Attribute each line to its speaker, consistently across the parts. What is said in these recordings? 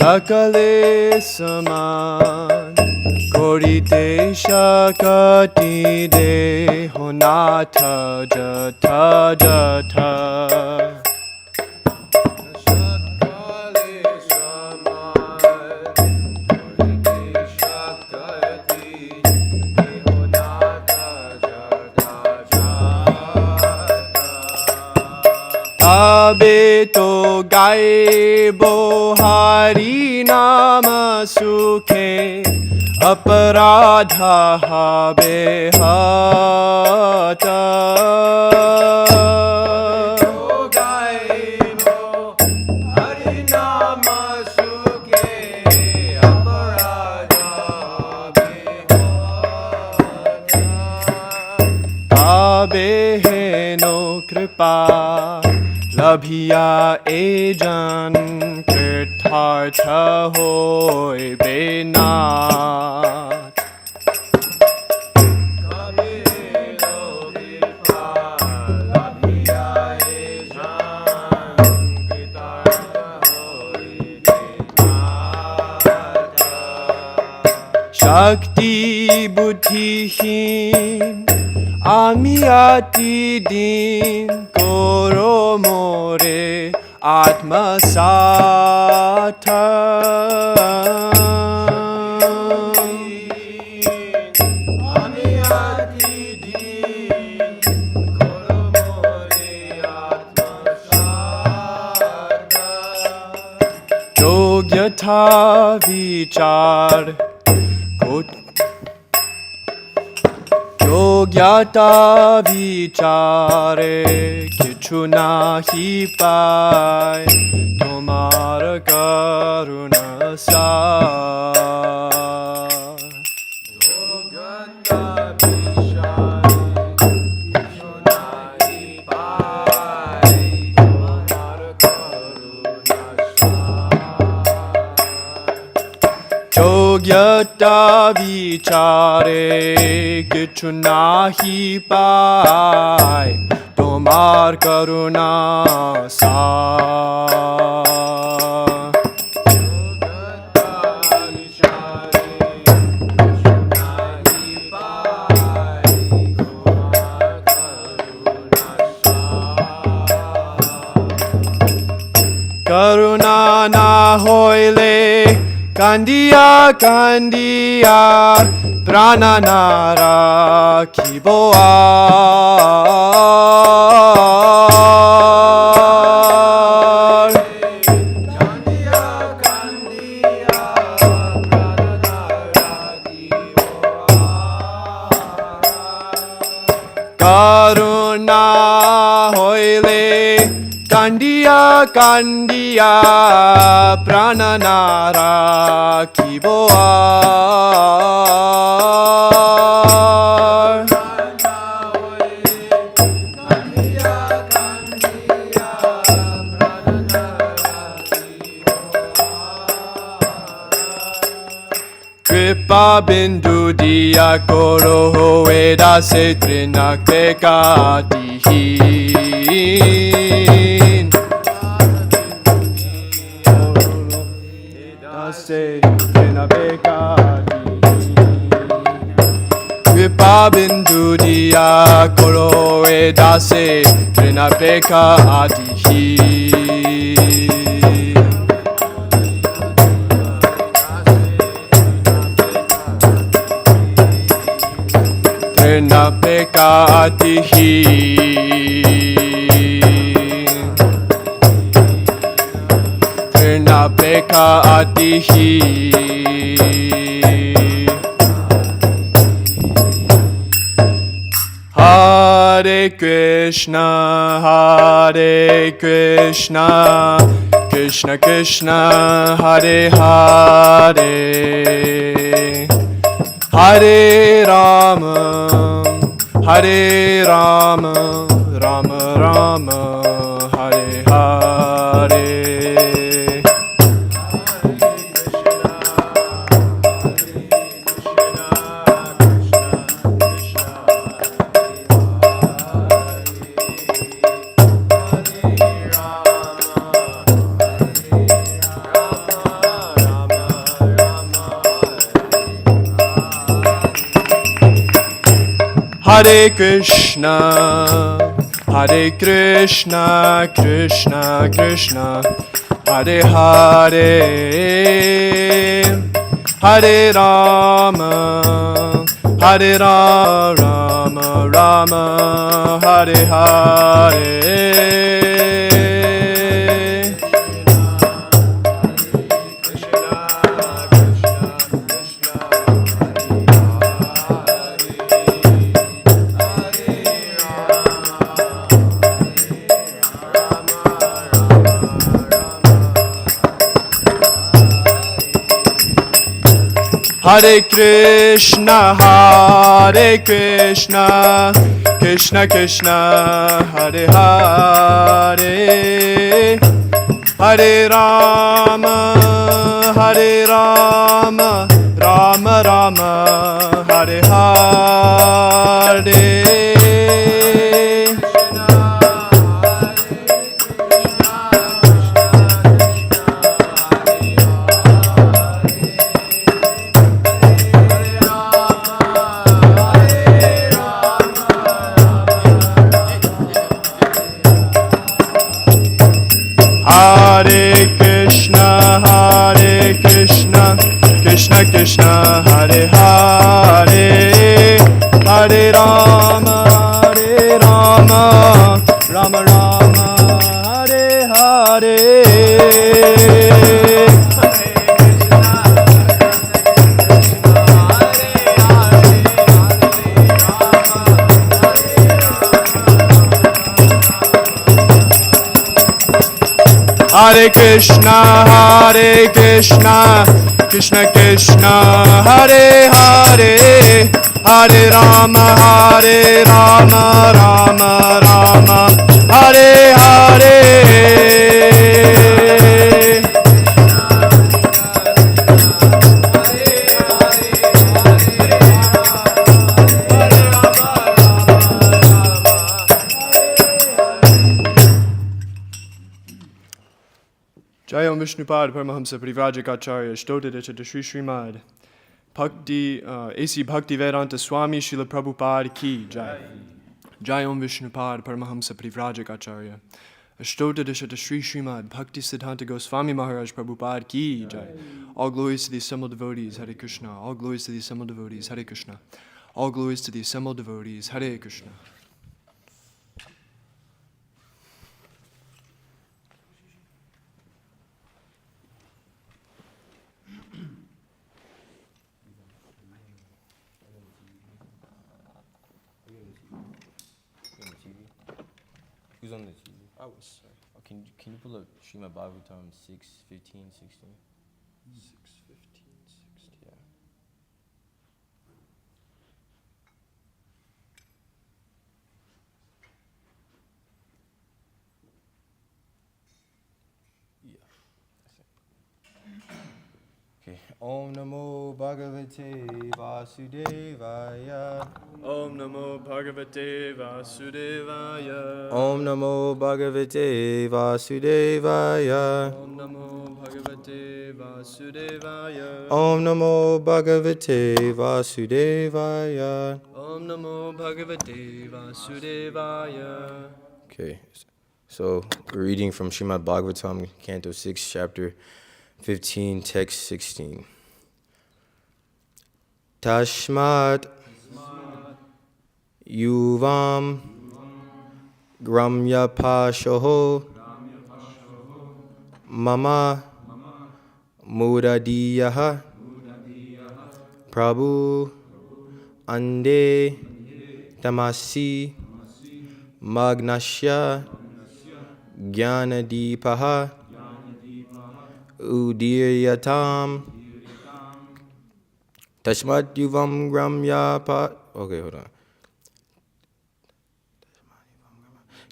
Speaker 1: Sakale saman korite shakati de honata jata jata. Abe to gaibo hari nama sukhe aparadha habe hata. Abe he no kripa labhiya ejan kirthartha hoy benat. Kabhe logipa labhiya ejan kirthartha hoy benat. Shakti buddhihin ami ati din koro more atma sata. Ami ati din koro more atma sata. Yogyatha vichar Yogyata vichare kichu nahi pai tomar karuna sar. Yogyata vichare kichu nahi pai tomar karuna sar. Yogyata vichare kichu nahi pai tomar karuna sar. Karuna na hoile kandiya kandiya prana nara kiboa. Kandiya kandiya prana nara kiboa. Karuna hoile kandiya kandiya prana nara kiboa. Kripa bindu diya koro hoe dase trinak pekatihin. Dase trinak pekatihin. Kripa bindu diya koro hoe dase trinak pekatihin. Trina pekatihi. Trina pekatihi. Hare Krishna, Hare Krishna, Krishna Krishna, Hare Hare, Hare Rama, Hare Rama, Rama Rama, Hare Hare. Hare Krishna, Hare Krishna, Krishna Krishna, Hare Hare, Hare Rama, Hare Rama, Rama Hare Hare. Hare Krishna, Hare Krishna, Krishna Krishna, Hare Hare, Hare Rama, Hare Rama, Rama Rama, Hare Hare. Hare Krishna, Hare Krishna, Krishna Krishna, Hare Hare, Hare Rama, Hare Rama, Rama Rama, Hare Hare. Hare Krishna, Hare Krishna, Krishna Krishna, Hare Hare, Hare Rama, Hare Rama, Rama Rama, Hare Hare. Jayam Vishnupad Paramahamsa Parivrajacharya Stotadita Shri Srimad Bhakti A.C. Bhakti Vedanta Swami Srila Prabhupada Ki Jai. Jayam Vishnupad Paramahamsa Parivrajacharya Ashtotadishata Shri Srimad Bhakti Siddhanta Goswami Maharaj Prabhupada Ki Jai. All glories to the assembled devotees, Hare Krishna. All glories to the assembled devotees, Hare Krishna. All glories to the assembled devotees, Hare Krishna.
Speaker 2: Who's on the TV? I was, sorry. Oh, can you pull up Srimad Bhagavatam 6:15, 16?
Speaker 1: 6:15, 16.
Speaker 2: Yeah. Yeah. Okay. Om Namo Bhagavate Vasudevaya.
Speaker 1: Om Namo Bhagavate Vasudevaya.
Speaker 2: Om Namo Bhagavate Vasudevaya.
Speaker 1: Om Namo Bhagavate Vasudevaya.
Speaker 2: Om Namo Bhagavate Vasudevaya.
Speaker 1: Om Namo Bhagavate Vasudevaya.
Speaker 2: Okay. So we're reading from Srimad Bhagavatam, Canto 6, Chapter 15, Text 16. Tashmat Yuvam Gramya Pashoho Mama Muradiyaha Prabhu Ande Tamasi Magnasya Jnanadipaha Udiryatam Tashmat Yuvam Gramya Pa. Okay, hold on.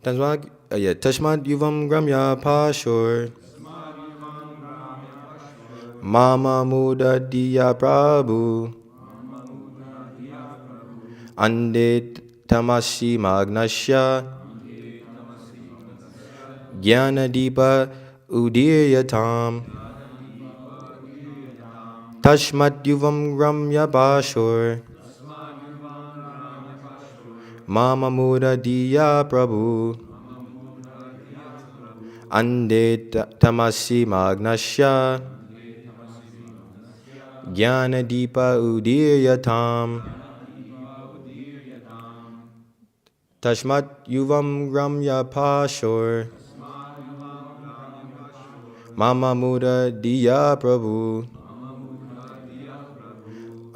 Speaker 2: Tashmat Yuvam Gramya Pashur Mama Mudadiya Prabhu Ande Tamasi Magnasya Jnanadipa Udiryatam Tashmat Yuvam Gramya Pashur Mama Muradiya Prabhu. Ande tamasi magnasya. Jnana Deepa Udiryatam. Tashmat Yuvam Gramya Pashur. Mama Muradiya Prabhu.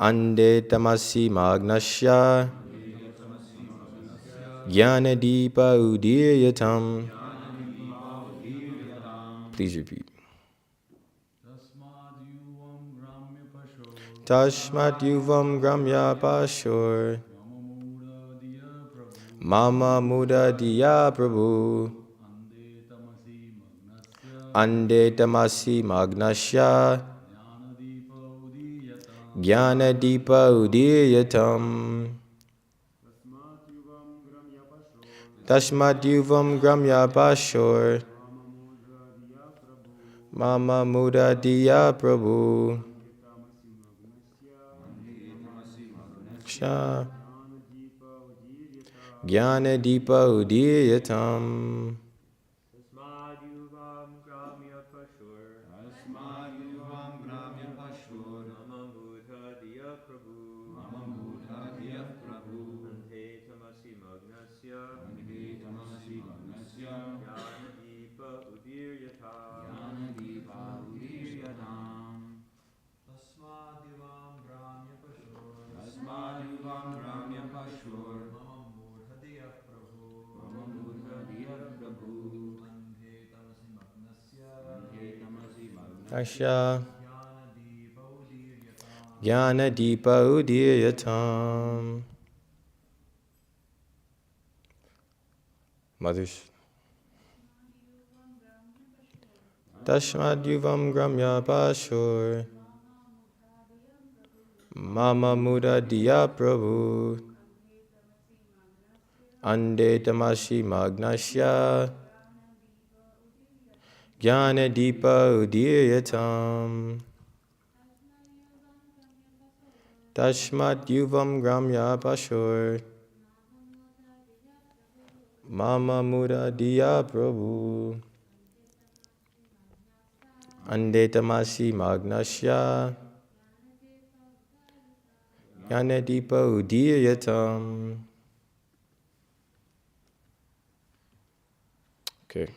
Speaker 2: Ande tamasi magnasya. Jnana Deepa Udiryatam. Please repeat. Tashmat Yuvam Gramya Pashur. Mama Muradiya Prabhu. Ande tamasi magnasya. Jnana Deepa Udiryatam. Tashmat Yuvam Gramya Pashur. Mama Muradiya Prabhu. Sha. Jnana Deepa Udiryatam. Asha. Jnana Deepa Udiryatam. Mothers. Tashmat Yuvam Gramya Pashur. Mama Muradiya Prabhu. Ande tamasi magnasya. Jnana Deepa Udiryatam. Tashmat Yuvam Gramya Pashur. Mama Muradiya Prabhu. Ande tamasi magnasya. Jnana Deepa Udiryatam. Okay,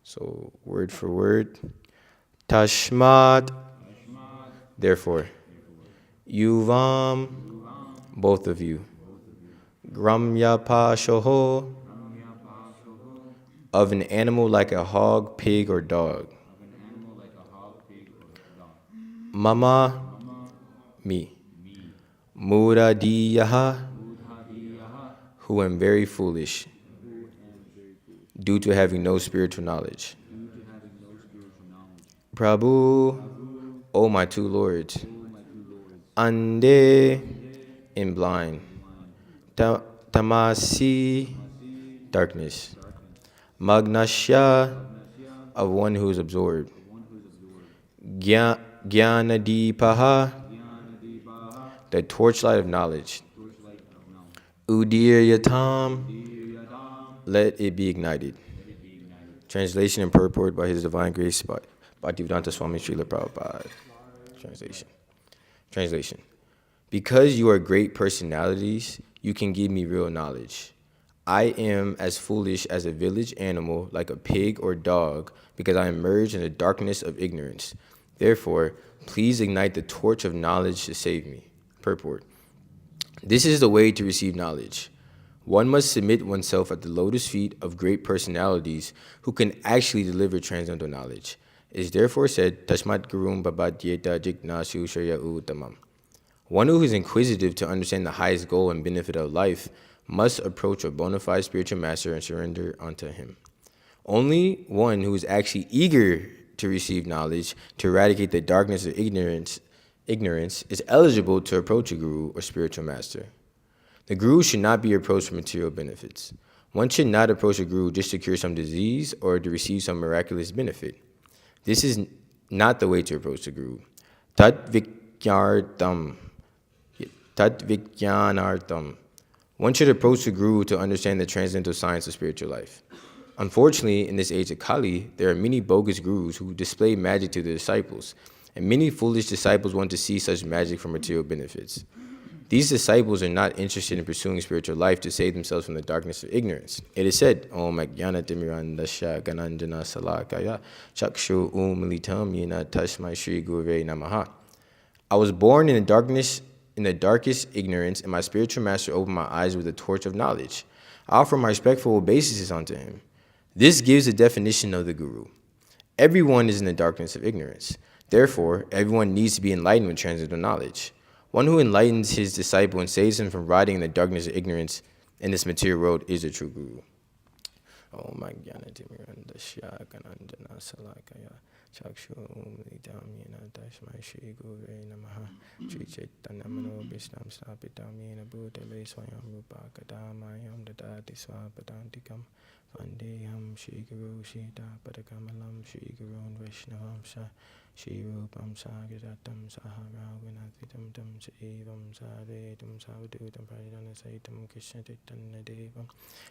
Speaker 2: so word for word. Tashmat, therefore. Yuvam, both of you. Gramya Pashoho, of an animal like a hog, pig, or dog. Mama, me. Muradiyaha, who am very foolish, due to having no spiritual knowledge. Prabhu, O my two lords. Ande, in blind. Tamasi, darkness. Magnasya, of one who is absorbed. Jnanadipaha, the torchlight of knowledge. Udiryatam, let it be ignited. Translation and purport by His Divine Grace Bhaktivedanta Swami Srila Prabhupada. Translation. Because you are great personalities, you can give me real knowledge. I am as foolish as a village animal, like a pig or dog, because I am merged in the darkness of ignorance. Therefore, please ignite the torch of knowledge to save me. Purport. This is the way to receive knowledge. One must submit oneself at the lotus feet of great personalities who can actually deliver transcendental knowledge. It is therefore said, Tashmat Gurum Babadyeta Jignasu Shaya Uttamam. One who is inquisitive to understand the highest goal and benefit of life must approach a bona fide spiritual master and surrender unto him. Only one who is actually eager to receive knowledge, to eradicate the darkness of ignorance is eligible to approach a guru or spiritual master. The guru should not be approached for material benefits. One should not approach a guru just to cure some disease or to receive some miraculous benefit. This is not the way to approach the guru. Tat Vijnanartam. One should approach the Guru to understand the transcendental science of spiritual life. Unfortunately, in this age of Kali, there are many bogus gurus who display magic to their disciples, and many foolish disciples want to see such magic for material benefits. These disciples are not interested in pursuing spiritual life to save themselves from the darkness of ignorance. It is said, Om Jagannatha Gananjana Salakaya Chakshu Militam Yena Tashmai Shri Gurve Namaha. I was born in the darkest ignorance, and my spiritual master opened my eyes with a torch of knowledge. I offer my respectful obeisances unto him. This gives a definition of the Guru. Everyone is in the darkness of ignorance. Therefore, everyone needs to be enlightened with transcendental knowledge. One who enlightens his disciple and saves him from riding in the darkness of ignorance in this material world is a true Guru. Om Jagannatha Gananjana Salakaya Chakshu Militam Yena Tashmai Shri Gurve Namaha Shri Chaitanya Mano Vishnam Stapitam Yena Bhutale Swayam Rupa Kadamayam Dadati Swapadantikam Vandeham Shri Guru Shita Padakamalam Shri Gurun Vaishnavam Sha Shri Rupam Sagiratam Sahara Vinathitam Tam Saivam Savetum Savadutam Pradana Saitam Krishna Chaitanya Devam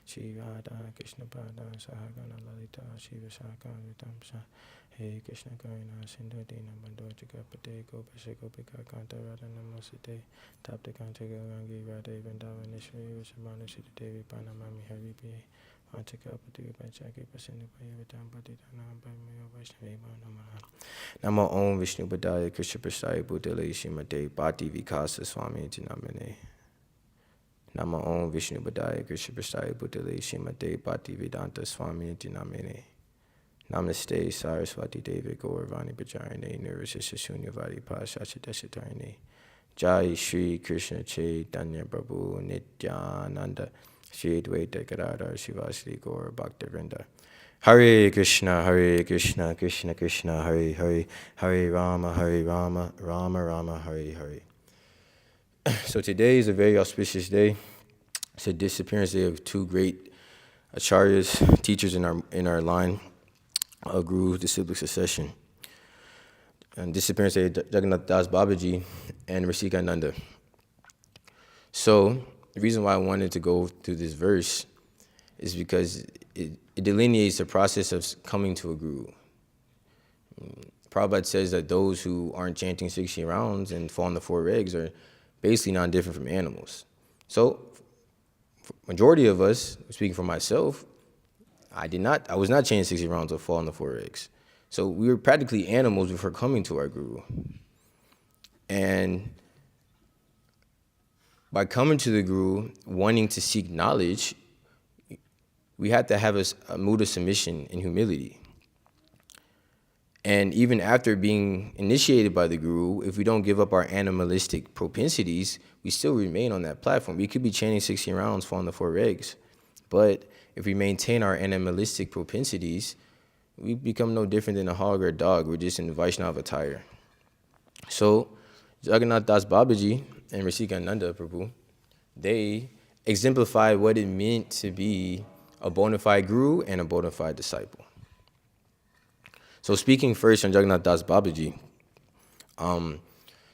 Speaker 2: Shri Radha Krishna Pada Sahagana Lalita Shiva Shaka Vitam Sha Hey Krishna Karuna Sindhu Dina Bandho Chikapate Gopasha Gopika Kanta Radha Namosite Tapta Kanta Gaurangi Radha Vrindavaneshwari Vishamana Sita Devi Panamami Hari Piye Vanchakapati Vipachaki Pasini Payavitam Patitana Pamayo Vaishnavi Namaha Namo Om Vishnu Padaya Krishna Prasthaya Bhutale Shrimate Bhakti Vikasa Swami Jinamane Namo Om Vishnu Padaya Krishna Prasthaya Bhutale Shrimate Bhakti Vedanta Swami Jinamane Namaste Saraswati Devi Gauravani Bhajarane Nirvasisha Shunyavadi Pashacha Deshatarane Jai Shri Krishna Chaitanya Prabhu Nityananda Shri Dvaita Gadadhar Shivasri Gaur Bhakta Vrinda Hare Krishna, Krishna Krishna, Hare Hare, Hare Rama, Rama Rama, Hare Hare. So today is a very auspicious day. It's a disappearance day of two great acharyas, teachers in our line of Guru disciplic succession. And disappearance day of Jagannatha Das Babaji and Rasikanada. So the reason why I wanted to go through this verse is because it delineates the process of coming to a Guru. Prabhupada says that those who aren't chanting 60 rounds and fall on the four legs are basically not different from animals. So, majority of us, speaking for myself, I was not chanting 60 rounds or fall on the four legs. So we were practically animals before coming to our Guru. And by coming to the Guru, wanting to seek knowledge, we had to have a mood of submission and humility. And even after being initiated by the Guru, if we don't give up our animalistic propensities, we still remain on that platform. We could be chanting 16 rounds, falling the four legs. But if we maintain our animalistic propensities, we become no different than a hog or a dog. We're just in Vaishnava attire. So Jagannatha Das Babaji and Rasikanada Prabhu, they exemplified what it meant to be a bona fide Guru and a bona fide disciple. So speaking first on Jagannatha Das Babaji,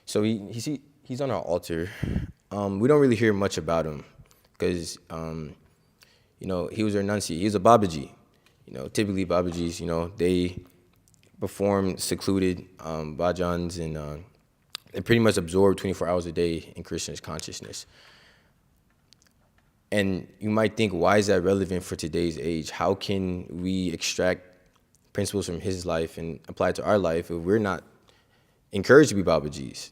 Speaker 2: so he's on our altar. We don't really hear much about him because, he was a renunciate. He was a Babaji. Typically Babajis, they perform secluded bhajans and they pretty much absorb 24 hours a day in Krishna's consciousness. And you might think, why is that relevant for today's age? How can we extract principles from his life and apply it to our life if we're not encouraged to be Babajis?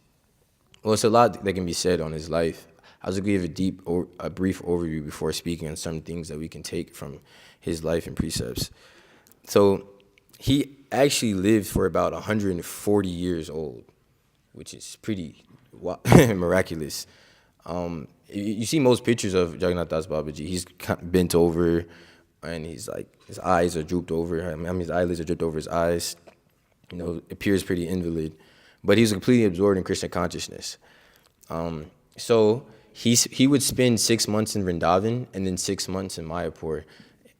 Speaker 2: Well, it's a lot that can be said on his life. I was going to give a brief overview before speaking on some things that we can take from his life and precepts. So he actually lived for about 140 years old, which is pretty miraculous. You see most pictures of Jagannatha Das Babaji. He's bent over, and his eyes are drooped over. His eyelids are drooped over his eyes. Appears pretty invalid, but he's completely absorbed in Krishna consciousness. So he would spend 6 months in Vrindavan and then 6 months in Mayapur,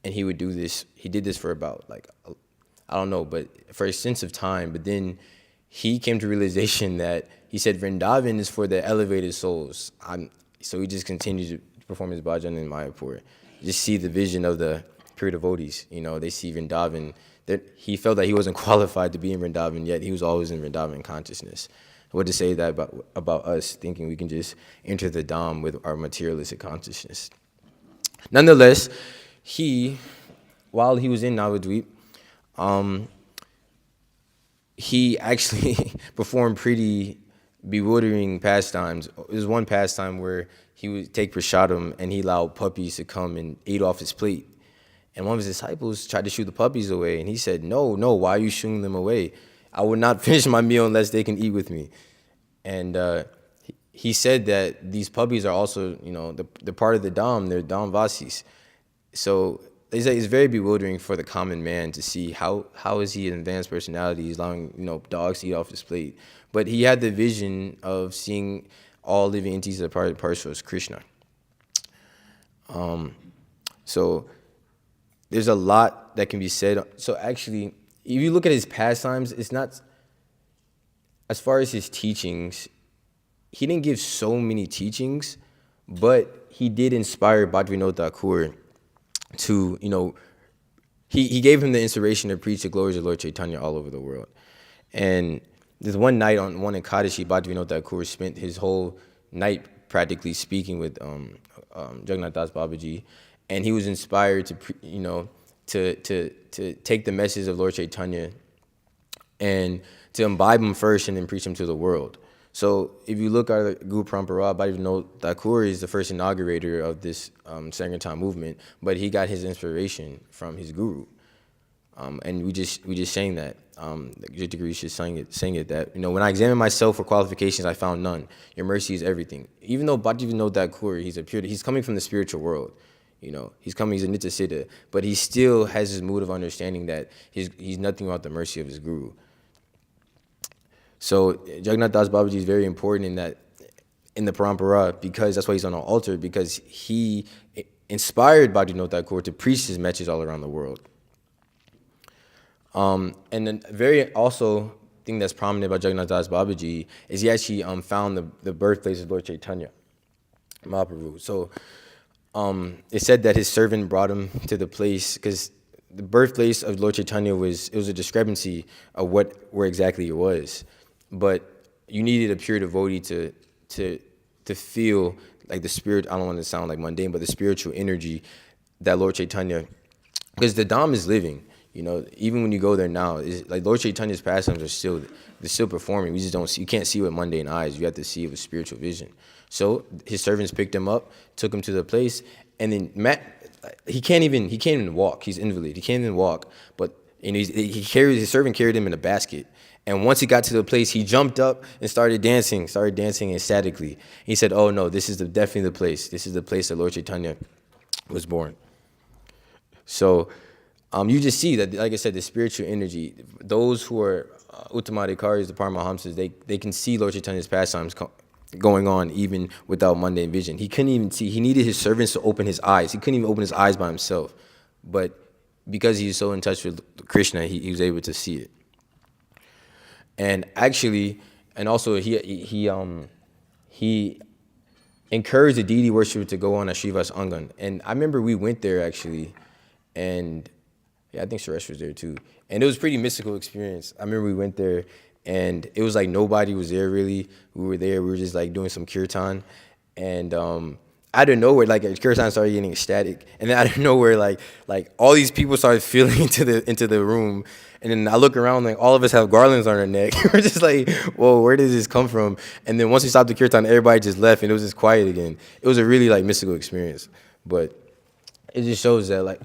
Speaker 2: and he would do this. He did this for about but for a sense of time. But then he came to realization that he said Vrindavan is for the elevated souls. So he just continued to perform his bhajan in Mayapur. Just see the vision of the pure devotees. They see Vrindavan. That he felt that he wasn't qualified to be in Vrindavan, yet he was always in Vrindavan consciousness. What to say that about us thinking we can just enter the Dham with our materialistic consciousness. Nonetheless, while he was in Navadvip, he actually performed pretty bewildering pastimes. There was one pastime where he would take prasadam and he allowed puppies to come and eat off his plate. And one of his disciples tried to shoo the puppies away, and he said, no, why are you shooing them away? I will not finish my meal unless they can eat with me. And he said that these puppies are also, they're part of the Dham, they're Dham Vasis. So it's very bewildering for the common man to see how is he an advanced personality, he's allowing, dogs to eat off his plate. But he had the vision of seeing all living entities as a part of the parcel as Krishna. So there's a lot that can be said. So actually, if you look at his pastimes, it's not, as far as his teachings, he didn't give so many teachings, but he did inspire Bhaktivinoda Thakur to, he gave him the inspiration to preach the glories of Lord Chaitanya all over the world. And there's one night on one Ekadashi, Bhaktivinoda Thakur spent his whole night practically speaking with Jagannatha Babaji, and he was inspired to take the message of Lord Chaitanya and to imbibe him first and then preach him to the world. So if you look at Guru Parampara, Bhaktivinoda Thakur is the first inaugurator of this Sankirtan movement, but he got his inspiration from his guru. And we just saying that. Jitaguru is saying it that, when I examine myself for qualifications, I found none. Your mercy is everything. Even though Bhaktivinoda Thakur, he's coming from the spiritual world. He's a Nitya Siddha, but he still has his mood of understanding that he's nothing without the mercy of his guru. So Jagannath Das Babaji is very important in the parampara, because that's why he's on our altar, because he inspired Bhaktivinoda Thakur to preach his message all around the world. And then very also thing that's prominent about Jagannath Das Babaji is he actually found the birthplace of Lord Chaitanya Mahaprabhu. So it's said that his servant brought him to the place, because the birthplace of Lord Chaitanya was a discrepancy of where exactly it was. But you needed a pure devotee to feel like the spirit, I don't want to sound like mundane, but the spiritual energy that Lord Chaitanya, because the Dham is living, even when you go there now, it's like Lord Chaitanya's pastimes they're still performing. We just don't see, you can't see with mundane eyes, you have to see it with spiritual vision. So his servants picked him up, took him to the place, and then he can't even walk. He's invalid. He can't even walk. But his servant carried him in a basket. And once he got to the place, he jumped up and started dancing ecstatically. He said, "Oh no, this is definitely the place. This is the place that Lord Chaitanya was born." So you just see that, like I said, the spiritual energy. Those who are Uttamadhikaris, the Paramahamsas, they can see Lord Chaitanya's pastimes going on even without mundane vision. He couldn't even see. He needed his servants to open his eyes. He couldn't even open his eyes by himself. But because he's so in touch with Krishna, he was able to see it. And actually, and also he encouraged the deity worshipper to go on a Srivas Angan. And I remember we went there actually, and I think Suresh was there too. And it was a pretty mystical experience. I remember we went there, and it was like nobody was there really. We were there, we were just like doing some kirtan. And out of nowhere, like kirtan started getting ecstatic. And then out of nowhere, like all these people started filling into the room. And then I look around, like all of us have garlands on our neck. We're just like, whoa, where did this come from? And then once we stopped the kirtan, everybody just left, and it was just quiet again. It was a really like mystical experience. But it just shows that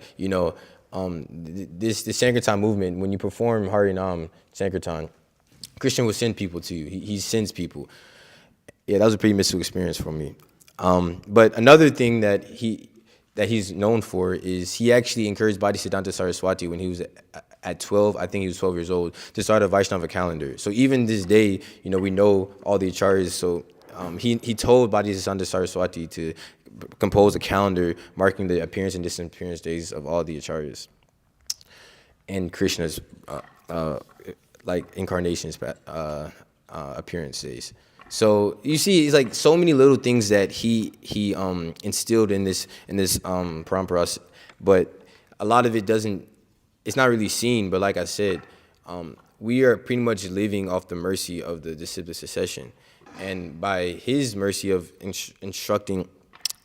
Speaker 2: this Sankirtan movement, when you perform Harinam Sankirtan, Krishna will send people to you. He sends people. Yeah, that was a pretty mystical experience for me. But another thing that he's known for is he actually encouraged Bhaktisiddhanta Saraswati when he was at 12, I think he was 12 years old, to start a Vaishnava calendar. So even this day, we know all the acharyas. So he told Bhaktisiddhanta Saraswati to compose a calendar marking the appearance and disappearance days of all the acharyas and Krishna's incarnations appearance days. So you see, it's like so many little things that he instilled in this paramparas, but a lot of it doesn't. It's not really seen. But like I said, we are pretty much living off the mercy of the disciplic succession, and by his mercy of instructing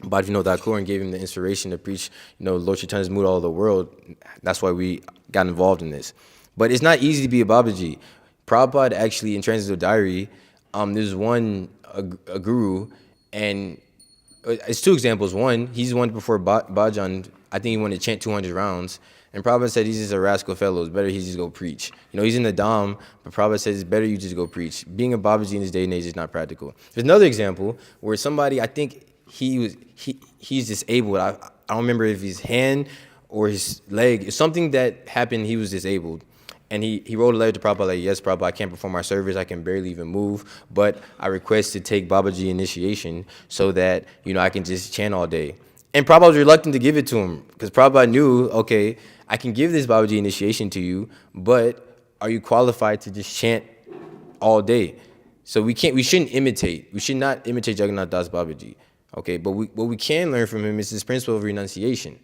Speaker 2: Bhaktivinoda Thakur and gave him the inspiration to preach, Lord Chaitanya's mood all over the world. That's why we got involved in this. But it's not easy to be a Babaji. Prabhupada actually, in Transcendental Diary, there's a guru, and it's two examples. One, he's one before Bhajan. I think he wanted to chant 200 rounds. And Prabhupada said he's just a rascal fellow. It's better he just go preach. He's in the Dham, but Prabhupada says it's better you just go preach. Being a Babaji in this day and age is not practical. There's another example where somebody, I think he's disabled. I don't remember if his hand or his leg. It's something that happened. He was disabled. And he wrote a letter to Prabhupada like, yes, Prabhupada, I can't perform my service. I can barely even move. But I request to take Babaji initiation so that, I can just chant all day. And Prabhupada was reluctant to give it to him because Prabhupada knew, okay, I can give this Babaji initiation to you, but are you qualified to just chant all day? So we shouldn't imitate. We should not imitate Jagannatha Das Babaji. Okay, but what we can learn from him is this principle of renunciation.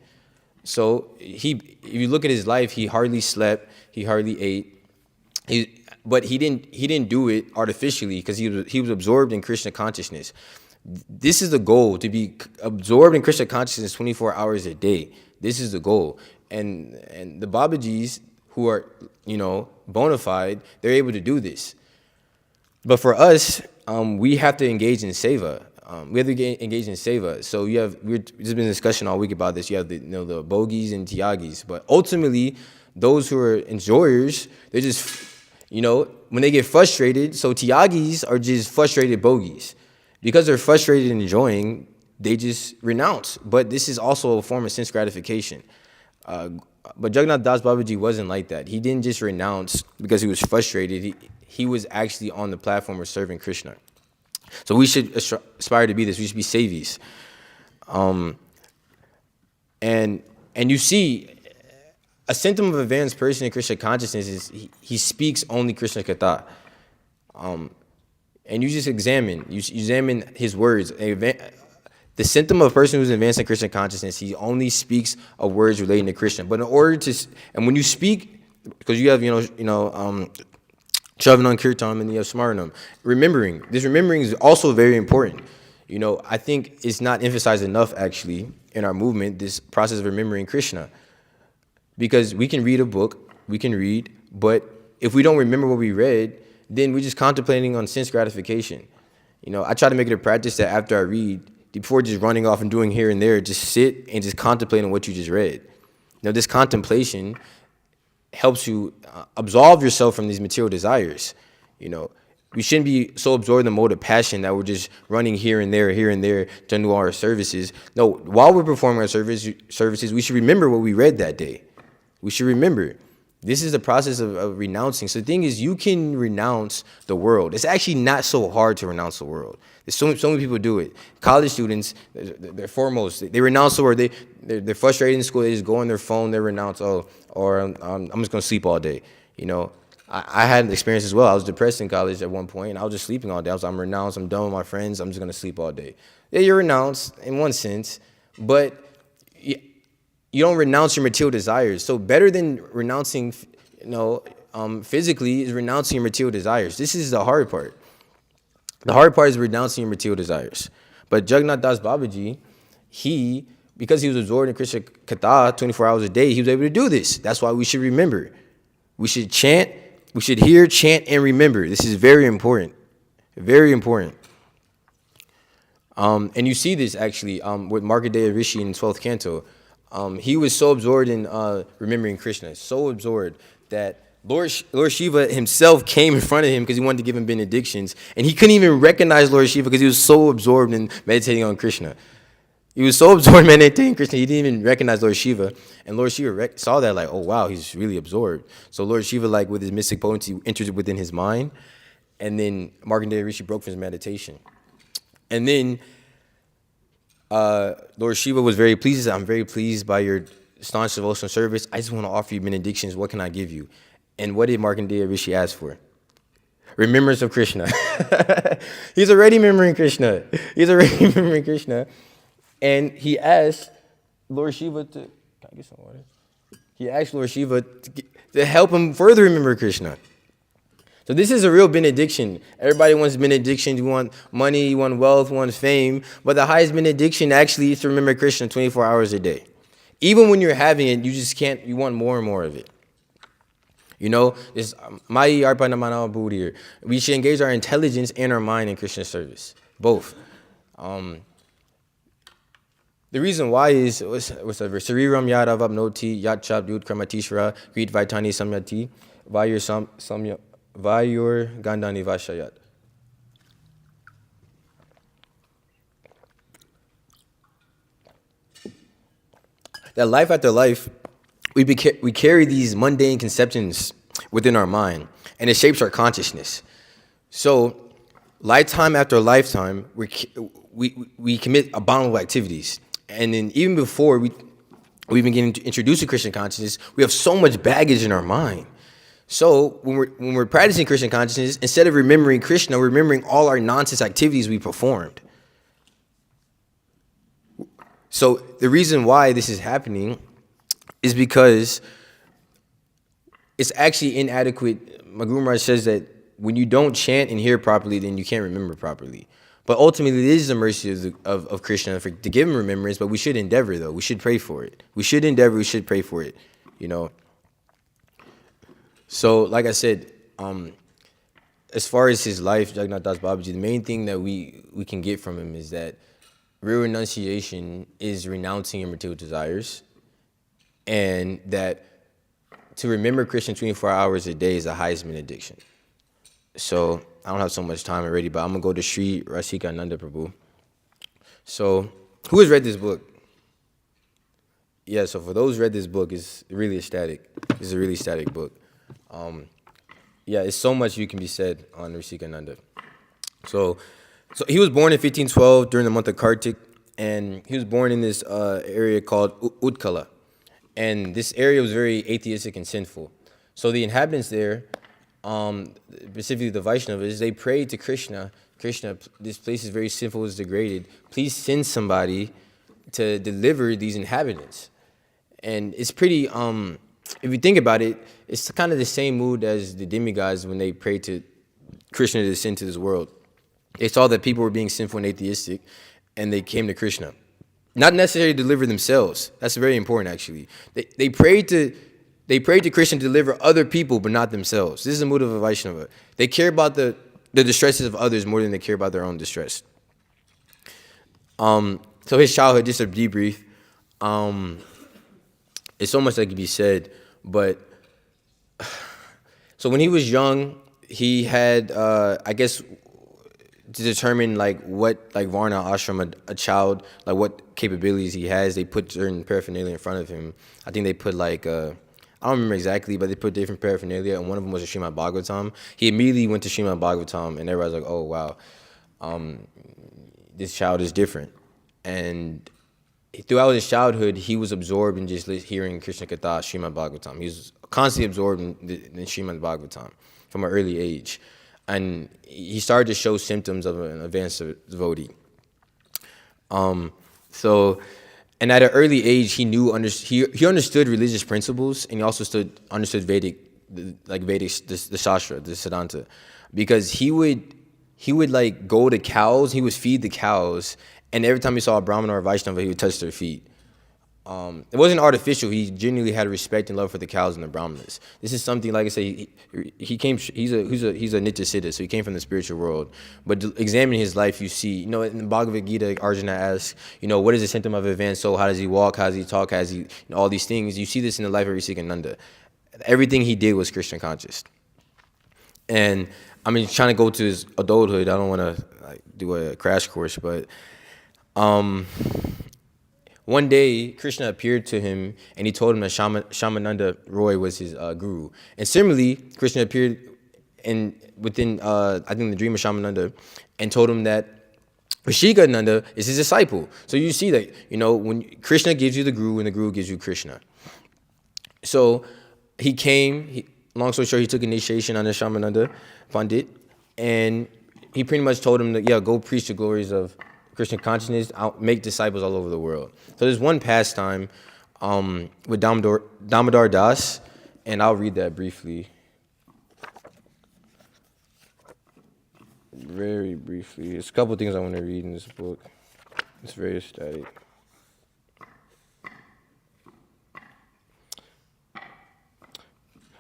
Speaker 2: So if you look at his life, he hardly slept, he hardly ate, but he didn't do it artificially because he was absorbed in Krishna consciousness. This is the goal, to be absorbed in Krishna consciousness 24 hours a day. This is the goal. And the Babajis who are, bona fide, they're able to do this. But for us, we have to engage in seva. We have to engage in seva. So there's been a discussion all week about this. You have the bogis and tyagis. But ultimately, those who are enjoyers, they're just, when they get frustrated, so tyagis are just frustrated bogis. Because they're frustrated and enjoying, they just renounce. But this is also a form of sense gratification. But Jagannath Das Babaji wasn't like that. He didn't just renounce because he was frustrated. He was actually on the platform of serving Krishna. So we should aspire to be this. We should be savis. And you see, a symptom of advanced person in Krishna consciousness is he speaks only Krishna Katha. And you just examine his words. The symptom of a person who's advanced in Krishna consciousness, he only speaks of words relating to Krishna. But in order to, and when you speak, because you have, Shravanam, Kirtanam, and you have Smaranam, remembering is also very important. I think it's not emphasized enough, actually, in our movement, this process of remembering Krishna. Because we can read a book, but if we don't remember what we read, then we're just contemplating on sense gratification. I try to make it a practice that after I read, before just running off and doing here and there, just sit and just contemplate on what you just read. This contemplation helps you absolve yourself from these material desires. We shouldn't be so absorbed in the mode of passion that we're just running here and there to do our services. No, while we're performing our services, we should remember what we read that day. We should remember. This is the process of renouncing. So the thing is, you can renounce the world. It's actually not so hard to renounce the world. There's so many people do it. College students, they're foremost. They renounce the world. They're frustrated in school. They just go on their phone. They renounce, I'm just going to sleep all day. I had an experience as well. I was depressed in college at one point, and I was just sleeping all day. I'm renounced. I'm done with my friends. I'm just going to sleep all day. Yeah, you're renounced in one sense, but you don't renounce your material desires. So better than renouncing, physically is renouncing your material desires. This is the hard part. The hard part is renouncing your material desires. But Jagannath Das Babaji, because he was absorbed in Krishna Katha 24 hours a day, he was able to do this. That's why we should remember. We should chant, we should hear, chant, and remember. This is very important. Very important. And you see this actually with Markandeya Rishi in 12th canto. He was so absorbed in remembering Krishna, so absorbed that Lord Shiva himself came in front of him because he wanted to give him benedictions, and he couldn't even recognize Lord Shiva because he was so absorbed in meditating on Krishna. He was so absorbed in meditating on Krishna, he didn't even recognize Lord Shiva. And Lord Shiva saw that, like, oh wow, he's really absorbed. So Lord Shiva, like with his mystic potency, entered within his mind, and then Markandeya Rishi broke from his meditation. And then Lord Shiva was very pleased. He said, I'm very pleased by your staunch devotional service. I just want to offer you benedictions. What can I give you? And what did Markandeya Rishi ask for? remembrance of Krishna. He's already remembering Krishna. And he asked Lord Shiva can I get some water? He asked Lord Shiva to help him further remember Krishna. So this is a real benediction. Everybody wants benediction. You want money, you want wealth, you want fame. But the highest benediction actually is to remember Krishna 24 hours a day. Even when you're having it, you just can't, you want more and more of it. You know, we should engage our intelligence and our mind in Krishna service. Both. The reason why is, what's the verse? Sariram yadav apnoti yat chab yud kramatishvara grit vaitani samyati Vayur Gandani Vashayat. That life after life, we carry these mundane conceptions within our mind, and it shapes our consciousness. So, lifetime after lifetime, we commit abominable activities, and then even before we even get introduced to Christian consciousness, we have so much baggage in our mind. So when we're practicing Krishna consciousness, instead of remembering Krishna, we're remembering all our nonsense activities we performed. So the reason why this is happening is because it's actually inadequate. My Guru Maharaj says that when you don't chant and hear properly, then you can't remember properly. But ultimately, it is the mercy of Krishna to give him remembrance, but we should endeavor, though. We should pray for it. We should pray for it, you know. So, like I said, as far as his life, Jagannatha Babaji, the main thing that we can get from him is that real renunciation is renouncing your material desires, and that to remember Krishna 24 hours a day is the highest benediction. So, I don't have so much time already, but I'm going to go to Sri Rasikanada Prabhu. So, who has read this book? Yeah, so for those who read this book, it's really ecstatic. It's a really ecstatic book. Yeah, it's so much you can be said on Rasikanada. So he was born in 1512 during the month of Kartik, and he was born in this area called Utkala. And this area was very atheistic and sinful. So the inhabitants there, specifically the Vaishnavas, they prayed to Krishna, this place is very sinful, it's degraded. Please send somebody to deliver these inhabitants. And it's pretty, if you think about it, it's kind of the same mood as the demigods when they prayed to Krishna to descend to this world. They saw that people were being sinful and atheistic, and they came to Krishna. Not necessarily to deliver themselves. That's very important, actually. They prayed to Krishna to deliver other people, but not themselves. This is the mood of a Vaishnava. They care about the distresses of others more than they care about their own distress. So his childhood, just a debrief. It's so much that could be said, but so when he was young, he had, I guess, to determine what Varna Ashram a child, what capabilities he has, they put certain paraphernalia in front of him. I think they put I don't remember exactly, but they put different paraphernalia, and one of them was a Srimad Bhagavatam. He immediately went to Srimad Bhagavatam, and everybody's like, oh wow, this child is different. And throughout his childhood, he was absorbed in just hearing Krishna Katha, Srimad Bhagavatam. He was constantly absorbed in Srimad Bhagavatam from an early age. And he started to show symptoms of an advanced devotee. And at an early age, he understood religious principles, and he also understood Vedic, the Shastra, the Siddhanta, because he would go to cows, he would feed the cows, and every time he saw a Brahmana or a Vaishnava, he would touch their feet. It wasn't artificial. He genuinely had respect and love for the cows and the Brahmanas. This is something, like I say, he's a Nitya Siddha, so he came from the spiritual world. But examining his life, you see, in the Bhagavad Gita, Arjuna asks, what is the symptom of advanced soul? How does he walk? How does he talk? How does he, all these things. You see this in the life of Rasikananda. Everything he did was Krishna conscious. And trying to go to his adulthood, I don't want to do a crash course, but one day, Krishna appeared to him, and he told him that Shamananda Roy was his guru. And similarly, Krishna appeared within I think, the dream of Shamananda, and told him that Rasikananda is his disciple. So you see that, when Krishna gives you the guru, and the guru gives you Krishna. So he came, long story short, he took initiation under Shamananda Pandit, And he pretty much told him that, go preach the glories of Krishna consciousness, make disciples all over the world. So there's one pastime with Damodar Das, and I'll read that briefly. Very briefly. There's a couple things I want to read in this book. It's very static.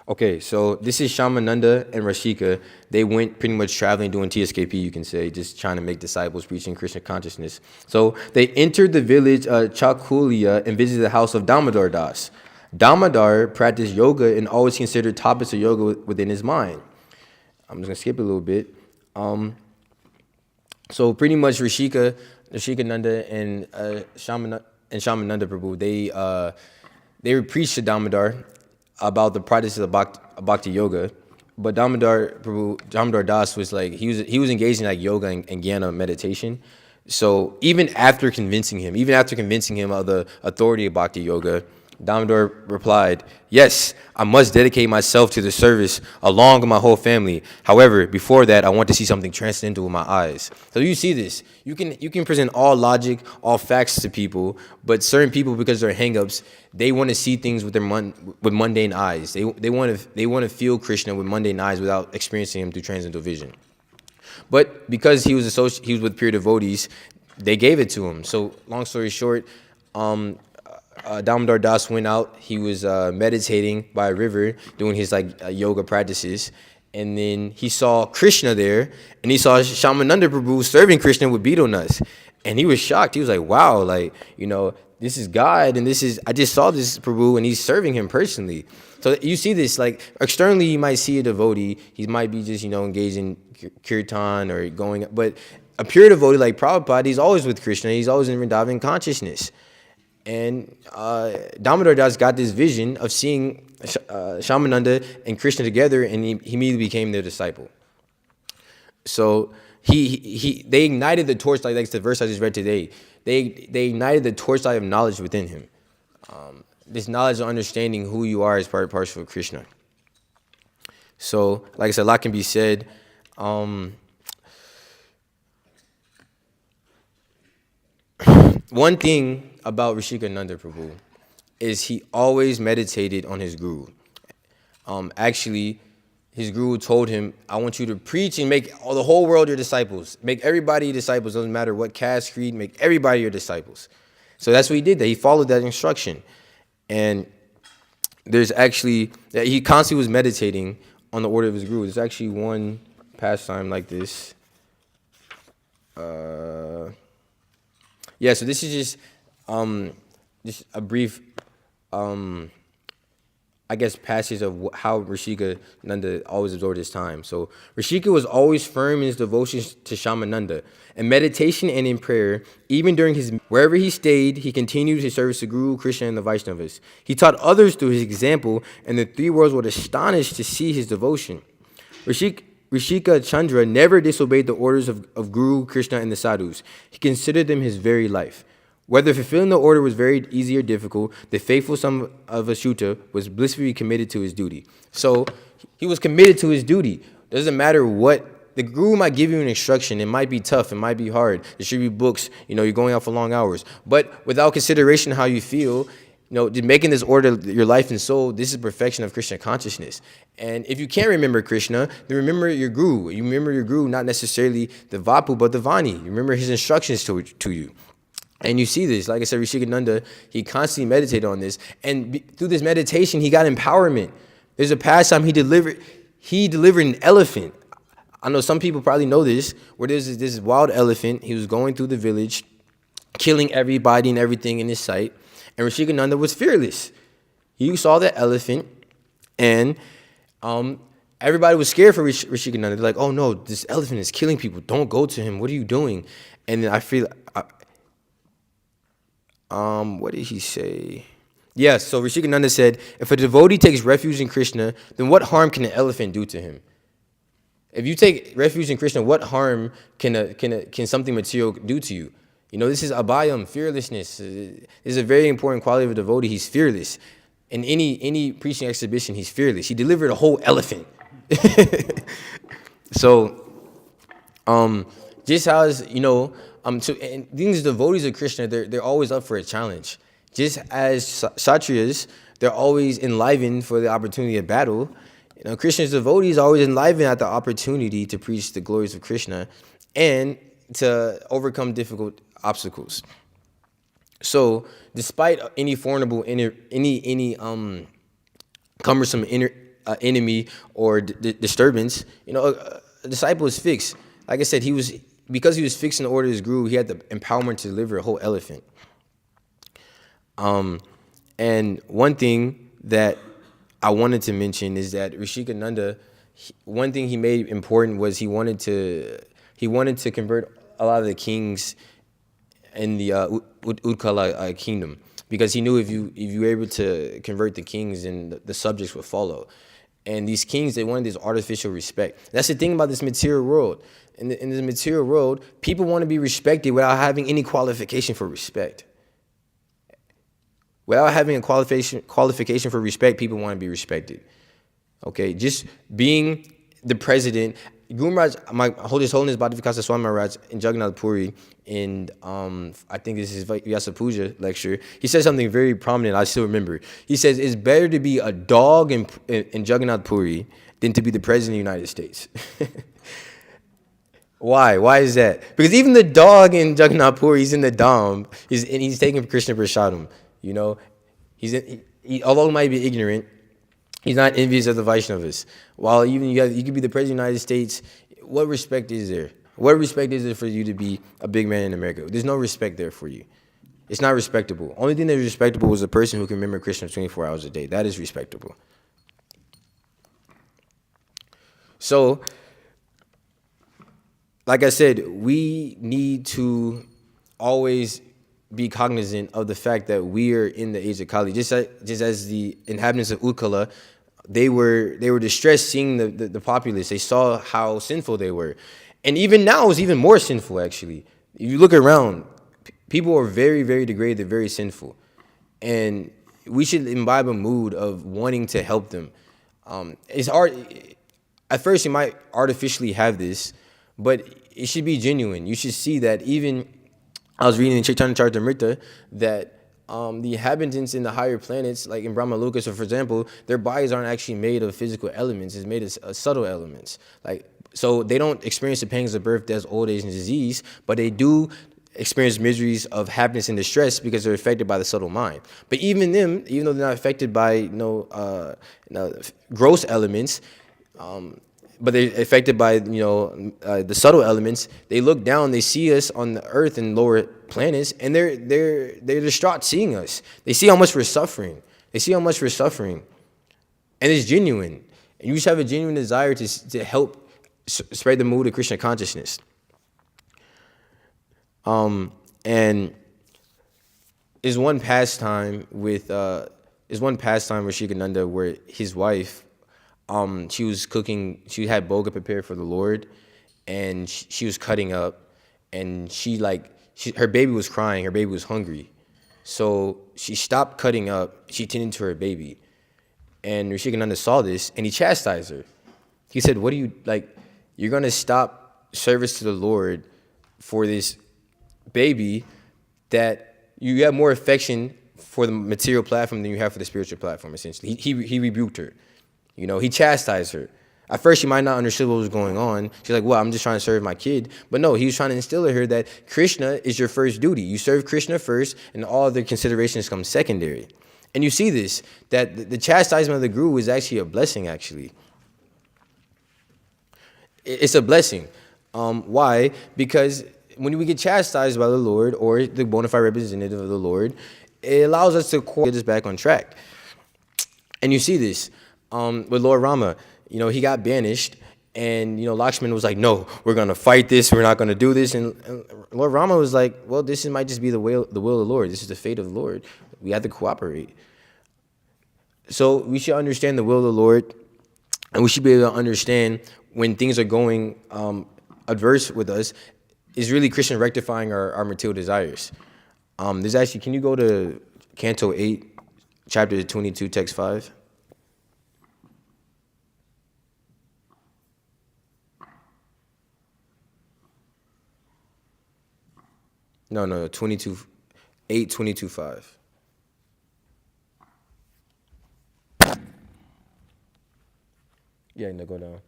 Speaker 2: Okay, so this is Shamananda and Rashika. They went pretty much traveling, doing TSKP, you can say, just trying to make disciples, preaching Krishna consciousness. So they entered the village Chakulia and visited the house of Damodar Das. Damodar practiced yoga and always considered topics of yoga within his mind. I'm just going to skip a little bit. So pretty much Rashikananda and Shamananda Prabhu, they preached to Damodar about the practice of Bhakti yoga, but Damodar Das was like, he was engaged in like yoga and jnana meditation. So even after convincing him of the authority of Bhakti yoga, Damodar replied, "Yes, I must dedicate myself to the service along with my whole family. However, before that, I want to see something transcendental with my eyes." So you see this. You can present all logic, all facts to people, but certain people, because of their hangups, they want to see things with their mundane eyes. They want to feel Krishna with mundane eyes without experiencing him through transcendental vision. But because he was with pure devotees, they gave it to him. So long story short, Damodar Das went out. He was meditating by a river, doing his yoga practices, and then he saw Krishna there, and he saw Shamananda Prabhu serving Krishna with betel nuts, and he was shocked. He was like, "Wow, this is God, and I just saw this Prabhu, and he's serving him personally." So you see this, externally you might see a devotee, he might be just engaged in kirtan or going, but a pure devotee like Prabhupada, he's always with Krishna. He's always in Vrindavan consciousness. And Damodar Das got this vision of seeing Shamananda and Krishna together, and he immediately became their disciple. So they ignited the torch, like the verse I just read today. They ignited the torchlight of knowledge within him. This knowledge of understanding who you are as part and parcel of Krishna. So, like I said, a lot can be said. One thing about Rasikanada Prabhu is he always meditated on his guru. Actually, his guru told him, "I want you to preach and make the whole world your disciples. Make everybody your disciples. Doesn't matter what caste, creed, make everybody your disciples." So that's what he did. He followed that instruction. And there's actually, he constantly was meditating on the order of his guru. There's actually one pastime like this. So this is just a brief, passage of how Rasikananda always absorbed his time. So Rashika was always firm in his devotion to Shamananda. In meditation and in prayer, even during wherever he stayed, he continued his service to Guru, Krishna, and the Vaishnavas. He taught others through his example, and the three worlds were astonished to see his devotion. Rashika Chandra never disobeyed the orders of Guru, Krishna, and the sadhus. He considered them his very life. Whether fulfilling the order was very easy or difficult, the faithful son of Ashuta was blissfully committed to his duty. So he was committed to his duty. Doesn't matter what. The guru might give you an instruction. It might be tough. It might be hard. There should be books. You're going out for long hours. But without consideration of how you feel, making this order your life and soul, this is perfection of Krishna consciousness. And if you can't remember Krishna, then remember your guru. You remember your guru, not necessarily the Vapu, but the Vani. You remember his instructions to you. And you see this, like I said, Rasikananda, he constantly meditated on this. And through this meditation, he got empowerment. There's a pastime he delivered an elephant. I know some people probably know this, where there's this wild elephant. He was going through the village, killing everybody and everything in his sight. And Rasikananda was fearless. He saw the elephant, and everybody was scared for Rasikananda. They're like, "Oh no, this elephant is killing people. Don't go to him. What are you doing?" And then I feel, what did he say? Yes, so Rasikananda said, "If a devotee takes refuge in Krishna, then what harm can an elephant do to him? If you take refuge in Krishna, what harm can something material do to you? This is abhayam, fearlessness. This is a very important quality of a devotee. He's fearless. In any preaching exhibition, he's fearless. He delivered a whole elephant." So Just as, so, and these devotees of Krishna, they're always up for a challenge. Just as Kshatriyas, they're always enlivened for the opportunity of battle. Krishna's devotees are always enlivened at the opportunity to preach the glories of Krishna and to overcome difficult obstacles. So, despite any formidable, cumbersome enemy or disturbance, a disciple is fixed. Like I said, because he was fixed in the order of his guru, he had the empowerment to deliver a whole elephant. And one thing that I wanted to mention is that Rasikanada, one thing he made important was he wanted to convert a lot of the kings in the Utkala kingdom, because he knew if you were able to convert the kings, then the subjects would follow. And these kings, they wanted this artificial respect. That's the thing about this material world. In this material world, people want to be respected without having any qualification for respect. Without having a qualification for respect, people want to be respected. Okay, just being the president. Guru Maharaj, His Holiness Bhaktivedanta Swami Maharaj in Jagannatha Puri, in I think this is Vyasa Puja lecture, he said something very prominent. I still remember. He says it's better to be a dog in Jagannatha Puri than to be the president of the United States. Why? Why is that? Because even the dog in Jagannath Puri, he's in the Dham, he's taking Krishna Prasadam. Although he might be ignorant, he's not envious of the Vaishnavas. While even you could be the president of the United States, what respect is there? What respect is there for you to be a big man in America? There's no respect there for you. It's not respectable. Only thing that is respectable is a person who can remember Krishna 24 hours a day. That is respectable. So, like I said, we need to always be cognizant of the fact that we are in the age of Kali. Just as the inhabitants of Utkala, they were distressed seeing the populace. They saw how sinful they were. And even now, it's even more sinful, actually. If you look around, people are very, very degraded, very sinful. And we should imbibe a mood of wanting to help them. It's hard. At first, you might artificially have this, but it should be genuine. You should see that even, I was reading in Chaitanya Charitamrita that the inhabitants in the higher planets, like in Brahmaloka, so for example, their bodies aren't actually made of physical elements. It's made of subtle elements. So they don't experience the pangs of birth, death, old age, and disease, but they do experience miseries of happiness and distress because they're affected by the subtle mind. But even them, even though they're not affected by gross elements, but they're affected by the subtle elements. They look down, they see us on the earth and lower planets, and they're distraught seeing us. They see how much we're suffering. And it's genuine. And you should have a genuine desire to help spread the mood of Krishna consciousness. And is one pastime with Rasikananda where his wife, she was cooking, she had boga prepared for the Lord, and she was cutting up, and her baby was crying, her baby was hungry. So she stopped cutting up, she tended to her baby. And Rasikananda saw this, and he chastised her. He said, what do you, you're going to stop service to the Lord for this baby that you have more affection for the material platform than you have for the spiritual platform, essentially. He rebuked her. He chastised her. At first, she might not understand what was going on. She's like, well, I'm just trying to serve my kid. But no, he was trying to instill in her that Krishna is your first duty. You serve Krishna first, and all other considerations come secondary. And you see this, that the chastisement of the guru is actually a blessing, actually. It's a blessing. Why? Because when we get chastised by the Lord, or the bona fide representative of the Lord, it allows us to get us back on track. And you see this with Lord Rama. He got banished, and Lakshman was like, no, we're going to fight this, we're not going to do this. And Lord Rama was like, well, this might just be the will of the Lord. This is the fate of the Lord. We have to cooperate. So we should understand the will of the Lord, and we should be able to understand when things are going adverse with us, is really Krishna rectifying our material desires. There's actually, can you go to Canto 8, chapter 22, text 5? No, 22, 8, 22, 5. Yeah, no, go down.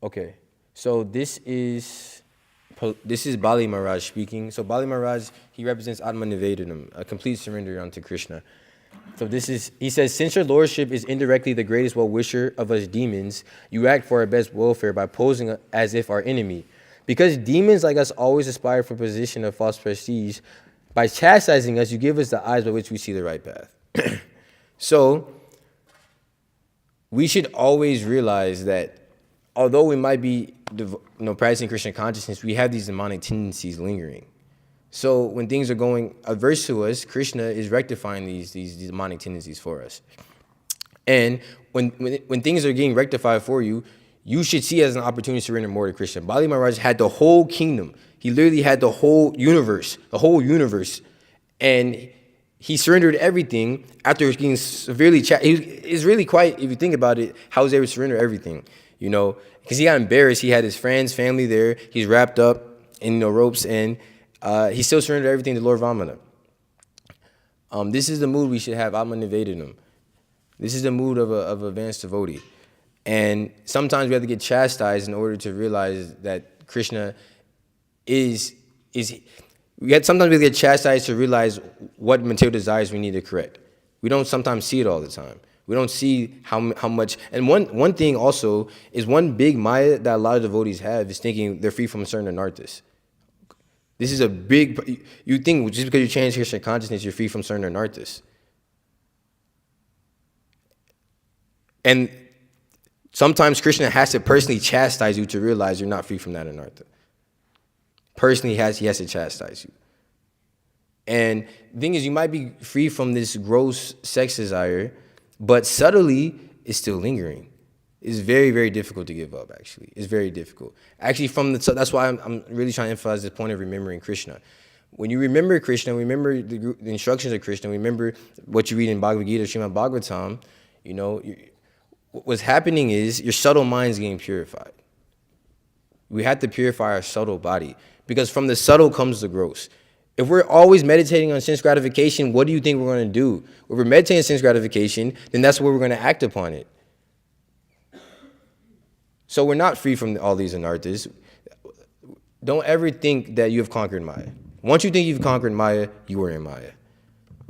Speaker 2: Okay, so this is Bali Maharaj speaking. So Bali Maharaj, he represents Atma Nivedanam, a complete surrender unto Krishna. So he says, since your lordship is indirectly the greatest well-wisher of us demons, you act for our best welfare by posing as if our enemy. Because demons like us always aspire for position of false prestige, by chastising us, you give us the eyes by which we see the right path. So we should always realize that although we might be practicing Krishna consciousness, we have these demonic tendencies lingering. So when things are going adverse to us, Krishna is rectifying these demonic tendencies for us. And when things are getting rectified for you, you should see it as an opportunity to surrender more to Krishna. Bali Maharaj had the whole kingdom. He literally had the whole universe. And he surrendered everything after getting severely It's really quite, if you think about it, how was he able to surrender everything? Because he got embarrassed. He had his friends, family there. He's wrapped up in ropes, and he still surrendered everything to Lord Vamana. This is the mood we should have, Atma Nivedanam. This is the mood of a advanced devotee. And sometimes we have to get chastised in order to realize that Krishna sometimes we have to get chastised to realize what material desires we need to correct. We don't sometimes see it all the time. We don't see how much. And one thing also is one big maya that a lot of devotees have is thinking they're free from certain anarthas. This is a big. You think just because you change Krishna consciousness, you're free from certain anarthas. And sometimes Krishna has to personally chastise you to realize you're not free from that anartha. Personally, he has to chastise you. And the thing is, you might be free from this gross sex desire, but subtly, it's still lingering. It's very, very difficult to give up, actually. It's very difficult. Actually, that's why I'm really trying to emphasize the point of remembering Krishna. When you remember Krishna, remember the instructions of Krishna, remember what you read in Bhagavad Gita, Srimad Bhagavatam, what's happening is your subtle mind's getting purified. We have to purify our subtle body, because from the subtle comes the gross. If we're always meditating on sense gratification, what do you think we're going to do? If we're meditating on sense gratification, then that's where we're going to act upon it. So we're not free from all these anarthas. Don't ever think that you have conquered Maya. Once you think you've conquered Maya, you are in Maya.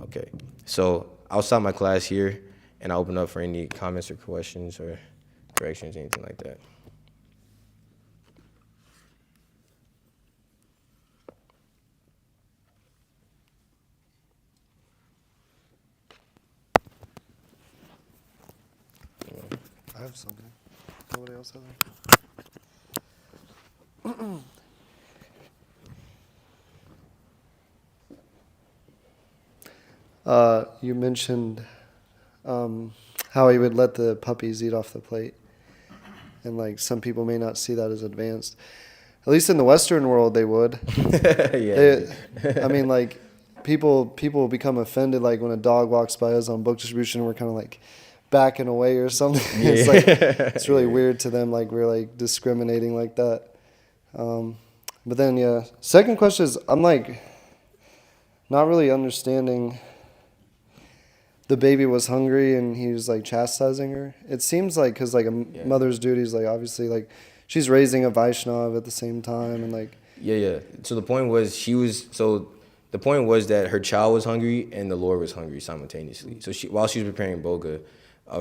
Speaker 2: Okay, so I'll stop my class here, and I'll open up for any comments or questions or corrections, anything like that.
Speaker 3: I have something. Nobody else has anything? You mentioned how he would let the puppies eat off the plate. And some people may not see that as advanced. At least in the Western world, they would.
Speaker 2: Yeah.
Speaker 3: People become offended when a dog walks by us on book distribution and we're kind of backing away or something.
Speaker 2: Yeah.
Speaker 3: It's really weird to them, we're discriminating like that. But then, yeah. Second question is, I'm not really understanding. The baby was hungry and he was chastising her. It seems because mother's duties, obviously she's raising a Vaishnav at the same time and
Speaker 2: Yeah. So the point was that her child was hungry and the Lord was hungry simultaneously. So while she was preparing Boga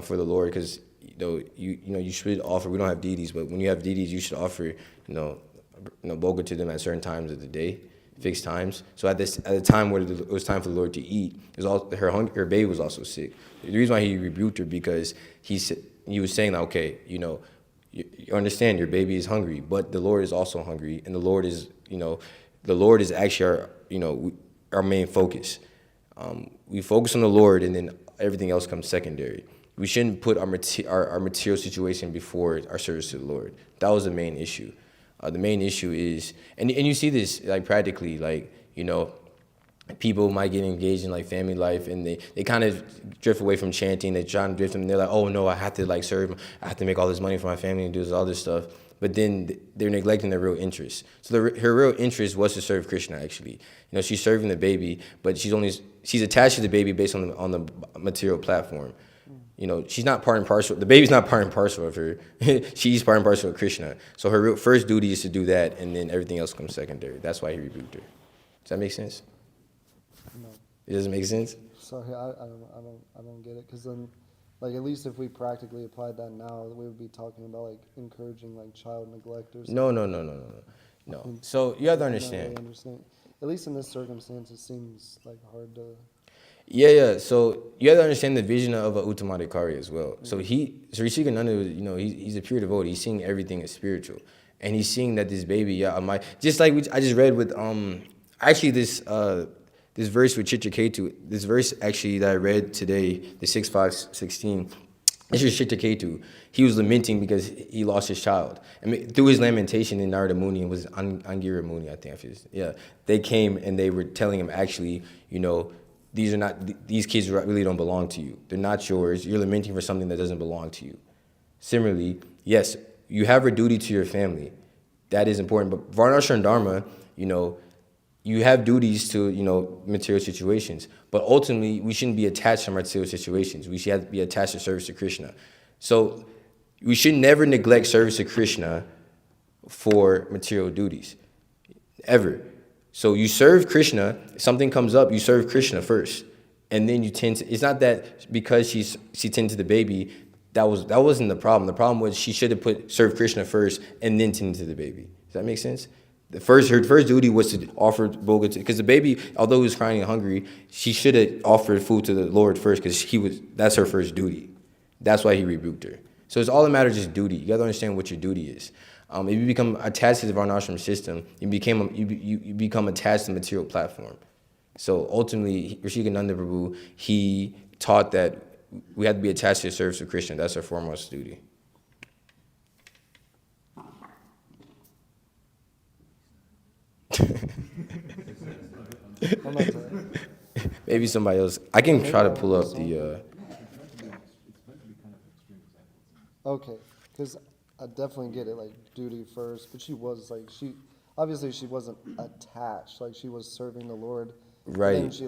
Speaker 2: for the Lord, because you should offer. We don't have deities, but when you have deities, you should offer Boga to them at certain times of the day, fixed times. So at the time where it was time for the Lord to eat, her baby was also sick. The reason why he rebuked her because he was saying okay, you understand your baby is hungry, but the Lord is also hungry, and the Lord is actually our main focus. We focus on the Lord, and then everything else comes secondary. We shouldn't put our material situation before our service to the Lord. That was the main issue. The main issue is, and you see this practically, people might get engaged in family life, and they kind of drift away from chanting. They try to drift, and they're oh no, I have to serve. I have to make all this money for my family and do all this stuff. but then they're neglecting their real interest. So her real interest was to serve Krishna, actually. She's serving the baby, but she's attached to the baby based on the material platform. She's not part and parcel. The baby's not part and parcel of her. She's part and parcel of Krishna. So her real first duty is to do that, and then everything else comes secondary. That's why he rebuked her. Does that make sense?
Speaker 3: No.
Speaker 2: It doesn't make sense?
Speaker 3: Sorry, I don't get it. Because then, like, at least if we practically applied that now, we would be talking about like encouraging like child neglect or something.
Speaker 2: No. So you have to understand.
Speaker 3: I don't really understand. At least in this circumstance, it seems like hard to.
Speaker 2: Yeah. So you have to understand the vision of a Uttamadikari as well. So Rasikanada, he's a pure devotee. He's seeing everything as spiritual, and he's seeing that this baby, just like I just read with actually this verse with Chitraketu. This verse actually that I read today, the 6:5:16. This is Chitraketu. He was lamenting because he lost his child. Through his lamentation in Narada Muni, it was Angira Muni, I think. They came and they were telling him, actually, these kids really don't belong to you. They're not yours. You're lamenting for something that doesn't belong to you. Similarly, yes, you have a duty to your family. That is important. But Varnashram Dharma, you have duties to, material situations. But ultimately, we shouldn't be attached to material situations. We should be attached to service to Krishna. So we should never neglect service to Krishna for material duties, ever. So you serve Krishna, something comes up, you serve Krishna first. And then you tend to, it's not that because she tended to the baby, that wasn't the problem. The problem was she should have served Krishna first and then tended to the baby. Does that make sense? Her first duty was to offer bhoga because the baby, although he was crying and hungry, she should have offered food to the Lord first because that's her first duty. That's why he rebuked her. So it's all a matter of just duty. You got to understand what your duty is. If you become attached to the Varnashram system, you become attached to the material platform. So ultimately, Rasikananda Prabhu, he taught that we have to be attached to the service of Krishna. That's our foremost duty. Maybe somebody else. I can try to pull up the.
Speaker 3: Okay, because I definitely get it, like duty first, but she obviously she wasn't attached, like she was serving the Lord.
Speaker 2: Right.
Speaker 3: And then she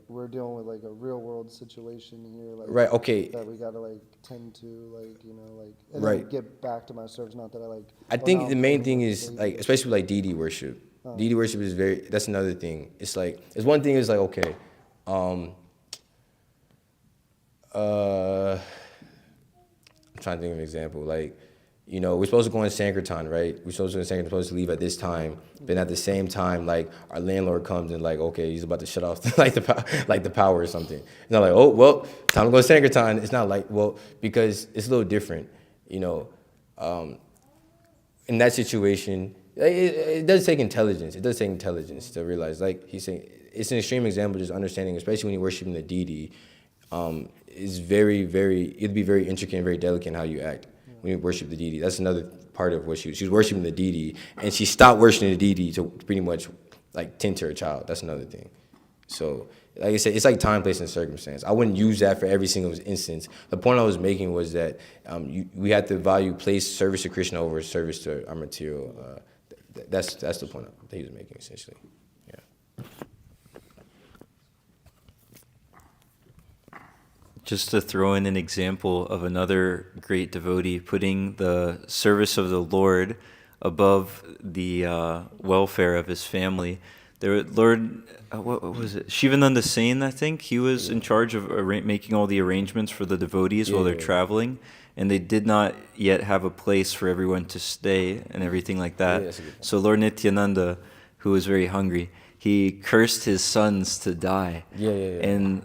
Speaker 3: we're dealing with like a real world situation here, like
Speaker 2: right. Okay.
Speaker 3: that we gotta like tend to, and
Speaker 2: right.
Speaker 3: then get back to my service. Not that
Speaker 2: I think the main thing is especially with deity worship. Deity worship is that's another thing. It's one thing is okay. I'm trying to think of an example. We're supposed to go in Sankirtan, right? We're supposed to leave at this time. But at the same time, our landlord comes and okay, he's about to shut off the power or something. It's not oh, well, time to go to Sankirtan. It's not because it's a little different, in that situation, it does take intelligence. It does take intelligence to realize, he's saying, it's an extreme example, just understanding, especially when you're worshiping the deity, is it'd be very intricate and very delicate in how you act when you worship the deity. That's another part of what she was worshiping the deity, and she stopped worshiping the deity to pretty much tend to her child. That's another thing. So, like I said, it's time, place, and circumstance. I wouldn't use that for every single instance. The point I was making was that we have to place service to Krishna over service to our material. That's the point that he was making, essentially. Yeah.
Speaker 4: Just to throw in an example of another great devotee putting the service of the Lord above the welfare of his family. What was it? Shivananda Sain, I think. He was in charge of making all the arrangements for the devotees while they're traveling, and they did not yet have a place for everyone to stay and everything like that. So Lord Nityananda, who was very hungry, he cursed his sons to die. And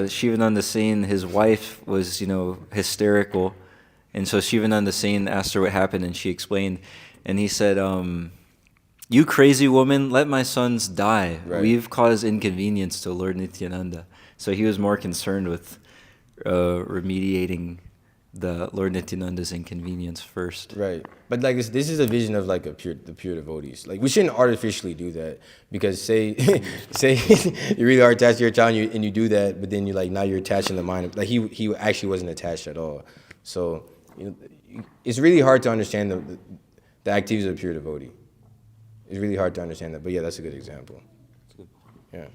Speaker 4: Shivananda Sain, his wife, was, hysterical. And so Shivananda Sain asked her what happened, and she explained. And he said, you crazy woman, let my sons die. Right. We've caused inconvenience to Lord Nityananda. So he was more concerned with remediating the Lord Nityananda's inconvenience first.
Speaker 2: Right. But this is a vision of the pure devotees. We shouldn't artificially do that, because say you really are attached to your child and you do that, but then you now you're attaching the mind. He actually wasn't attached at all. So it's really hard to understand the activities of a pure devotee. It's really hard to understand that, but yeah, that's a good example. Yeah.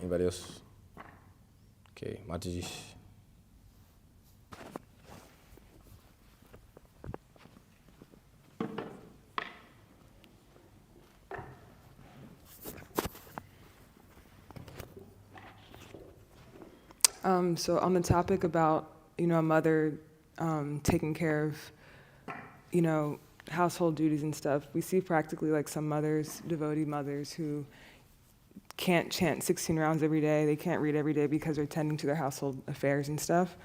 Speaker 2: Anybody else? Okay, Mataji.
Speaker 5: So on the topic about, a mother taking care of, household duties and stuff, we see practically like some mothers, devotee mothers, who can't chant 16 rounds every day. They can't read every day because they're tending to their household affairs and stuff.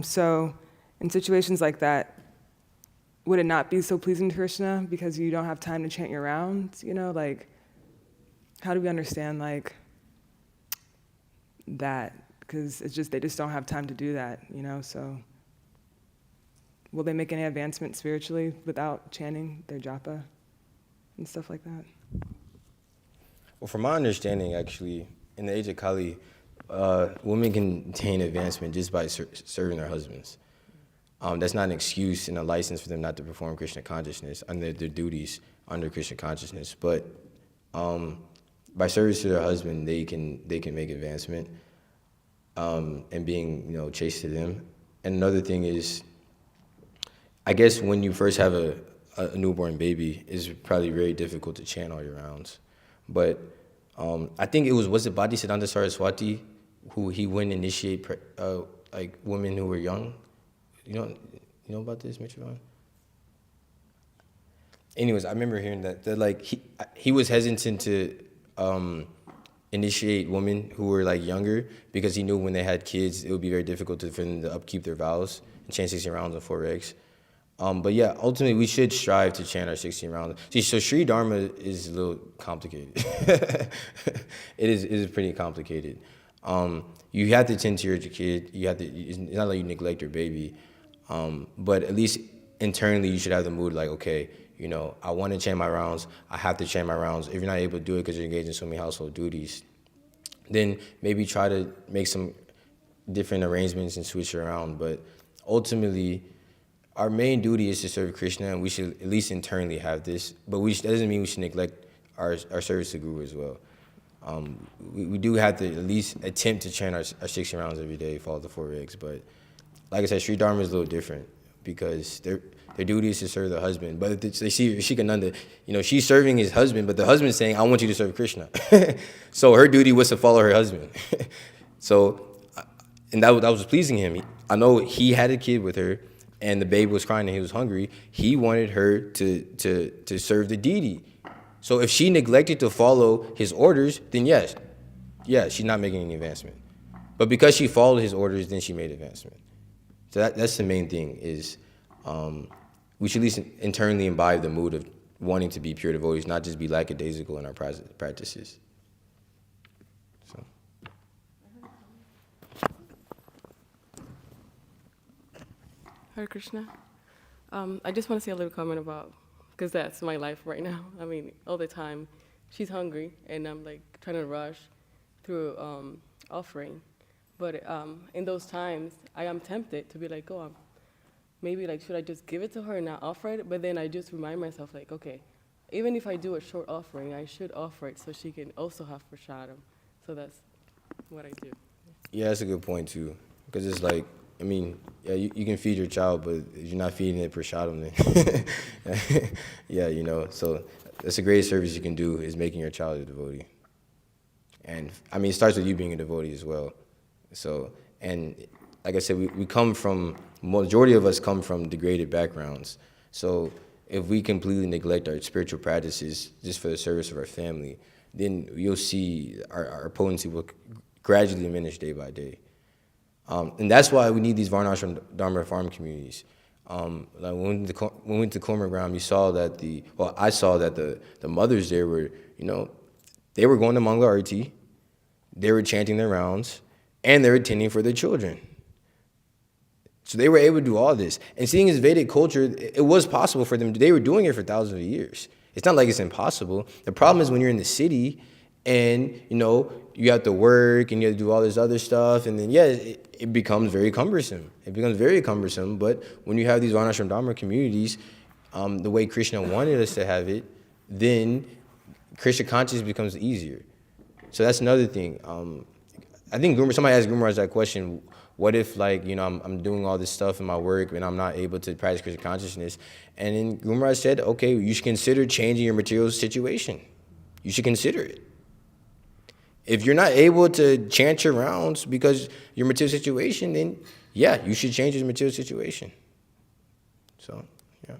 Speaker 5: So in situations like that, would it not be so pleasing to Krishna because you don't have time to chant your rounds? Like, how do we understand like that? Because they just don't have time to do that, so will they make any advancement spiritually without chanting their japa and stuff like that?
Speaker 2: Well, from my understanding, actually, in the age of Kali, women can attain advancement just by serving their husbands. That's not an excuse and a license for them not to perform Krishna consciousness under their duties under Krishna consciousness. But by service to their husband, they can make advancement. And being, chaste to them. And another thing is, I guess when you first have a newborn baby, it's probably very difficult to chant all your rounds. But I think was it Bodhisattva Saraswati who he wouldn't initiate like women who were young? You know about this, Mitravan? Anyways, I remember hearing that like he was hesitant to initiate women who were like younger because he knew when they had kids it would be very difficult for them to upkeep their vows and chant 16 rounds on 4 regs. But yeah, ultimately we should strive to chant our 16 rounds. See, so Sri Dharma is a little complicated. It is pretty complicated. You have to tend to your kid. It's not like you neglect your baby, but at least internally you should have the mood like, okay, I want to chant my rounds. I have to chant my rounds. If you're not able to do it because you're engaged in so many household duties, then maybe try to make some different arrangements and switch around. But ultimately, our main duty is to serve Krishna, and we should at least internally have this. But that doesn't mean we should neglect our service to Guru as well. We do have to at least attempt to chant our 16 rounds every day, follow the 4 regs. But like I said, Sri Dharma is a little different because their duty is to serve the husband. But they see Rasikananda, she's serving his husband, but the husband's saying, I want you to serve Krishna. So her duty was to follow her husband. And that was pleasing him. I know he had a kid with her, and the baby was crying and he was hungry. He wanted her to serve the deity. So if she neglected to follow his orders, then yes, she's not making any advancement. But because she followed his orders, then she made advancement. So that's the main thing is we should at least internally imbibe the mood of wanting to be pure devotees, not just be lackadaisical in our practices. So.
Speaker 6: Hare Krishna. I just want to say a little comment about, because that's my life right now. I mean, all the time, she's hungry, and I'm like trying to rush through offering. But in those times, I am tempted to be like, maybe like, should I just give it to her and not offer it? But then I just remind myself like, okay, even if I do a short offering, I should offer it so she can also have prasadam. So that's what I do.
Speaker 2: Yeah, that's a good point too. Because it's like, you can feed your child, but if you're not feeding it prasadam, then yeah, so that's the greatest service you can do is making your child a devotee. And it starts with you being a devotee as well. So, and like I said, majority of us come from degraded backgrounds. So if we completely neglect our spiritual practices just for the service of our family, then you'll see our potency will gradually diminish day by day. And that's why we need these Varnashram Dharma farm communities. Like when we went to Komargram, I saw that the mothers there were, they were going to Mangala Arati, they were chanting their rounds, and they were tending for their children. So they were able to do all this. And seeing as Vedic culture, it was possible for them. They were doing it for thousands of years. It's not like it's impossible. The problem is when you're in the city and you have to work and you have to do all this other stuff, and then it becomes very cumbersome. But when you have these Varnashram Dharma communities, the way Krishna wanted us to have it, then Krishna consciousness becomes easier. So that's another thing. I think somebody asked Guru Maharaj that question. What if, I'm doing all this stuff in my work and I'm not able to practice Krishna consciousness? And then Guru Maharaj said, okay, you should consider changing your material situation. You should consider it. If you're not able to chant your rounds because your material situation, then you should change your material situation. So, yeah.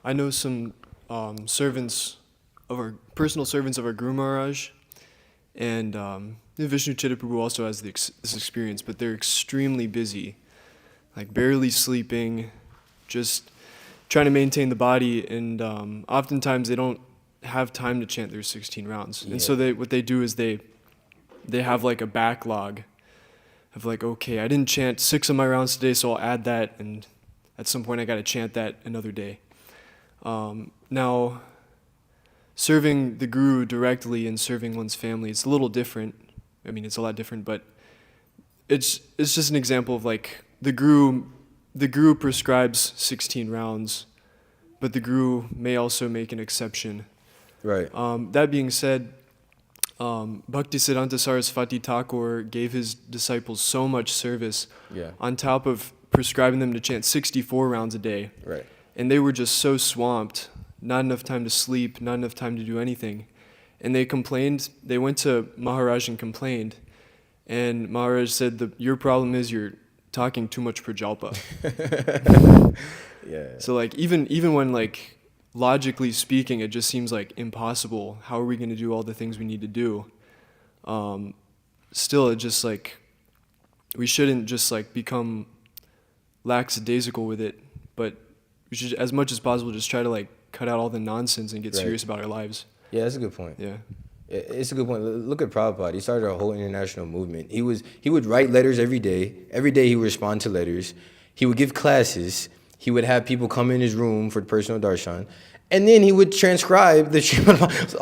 Speaker 1: I know some personal servants of our Guru Maharaj, and Vishnu Chitta Prabhu also has this experience, but they're extremely busy, like barely sleeping, just trying to maintain the body, and oftentimes they don't have time to chant their 16 rounds. Yeah. And so what they do is they have like a backlog of like, okay, I didn't chant 6 of my rounds today, so I'll add that, and at some point I got to chant that another day. Now, serving the Guru directly and serving one's family, it's a little different. I mean, it's a lot different, but it's just an example of like the Guru prescribes 16 rounds, but the Guru may also make an exception.
Speaker 2: Right.
Speaker 1: That being said, Bhaktisiddhanta Saraswati Thakur gave his disciples so much service on top of prescribing them to chant 64 rounds a day.
Speaker 2: Right.
Speaker 1: And they were just so swamped, not enough time to sleep, not enough time to do anything. And they complained, they went to Maharaj and complained. And Maharaj said, your problem is you're talking too much prajalpa.
Speaker 2: Yeah.
Speaker 1: So like even when like logically speaking, it just seems like impossible. How are we going to do all the things we need to do? Still, it just like, we shouldn't just like become lackadaisical with it, but we should, as much as possible, just try to like cut out all the nonsense and get serious about our lives.
Speaker 2: Yeah, that's a good point.
Speaker 1: Yeah.
Speaker 2: It's a good point. Look at Prabhupada. He started a whole international movement. He would write letters every day. Every day he would respond to letters. He would give classes. He would have people come in his room for personal darshan. And then he would transcribe the Srimad,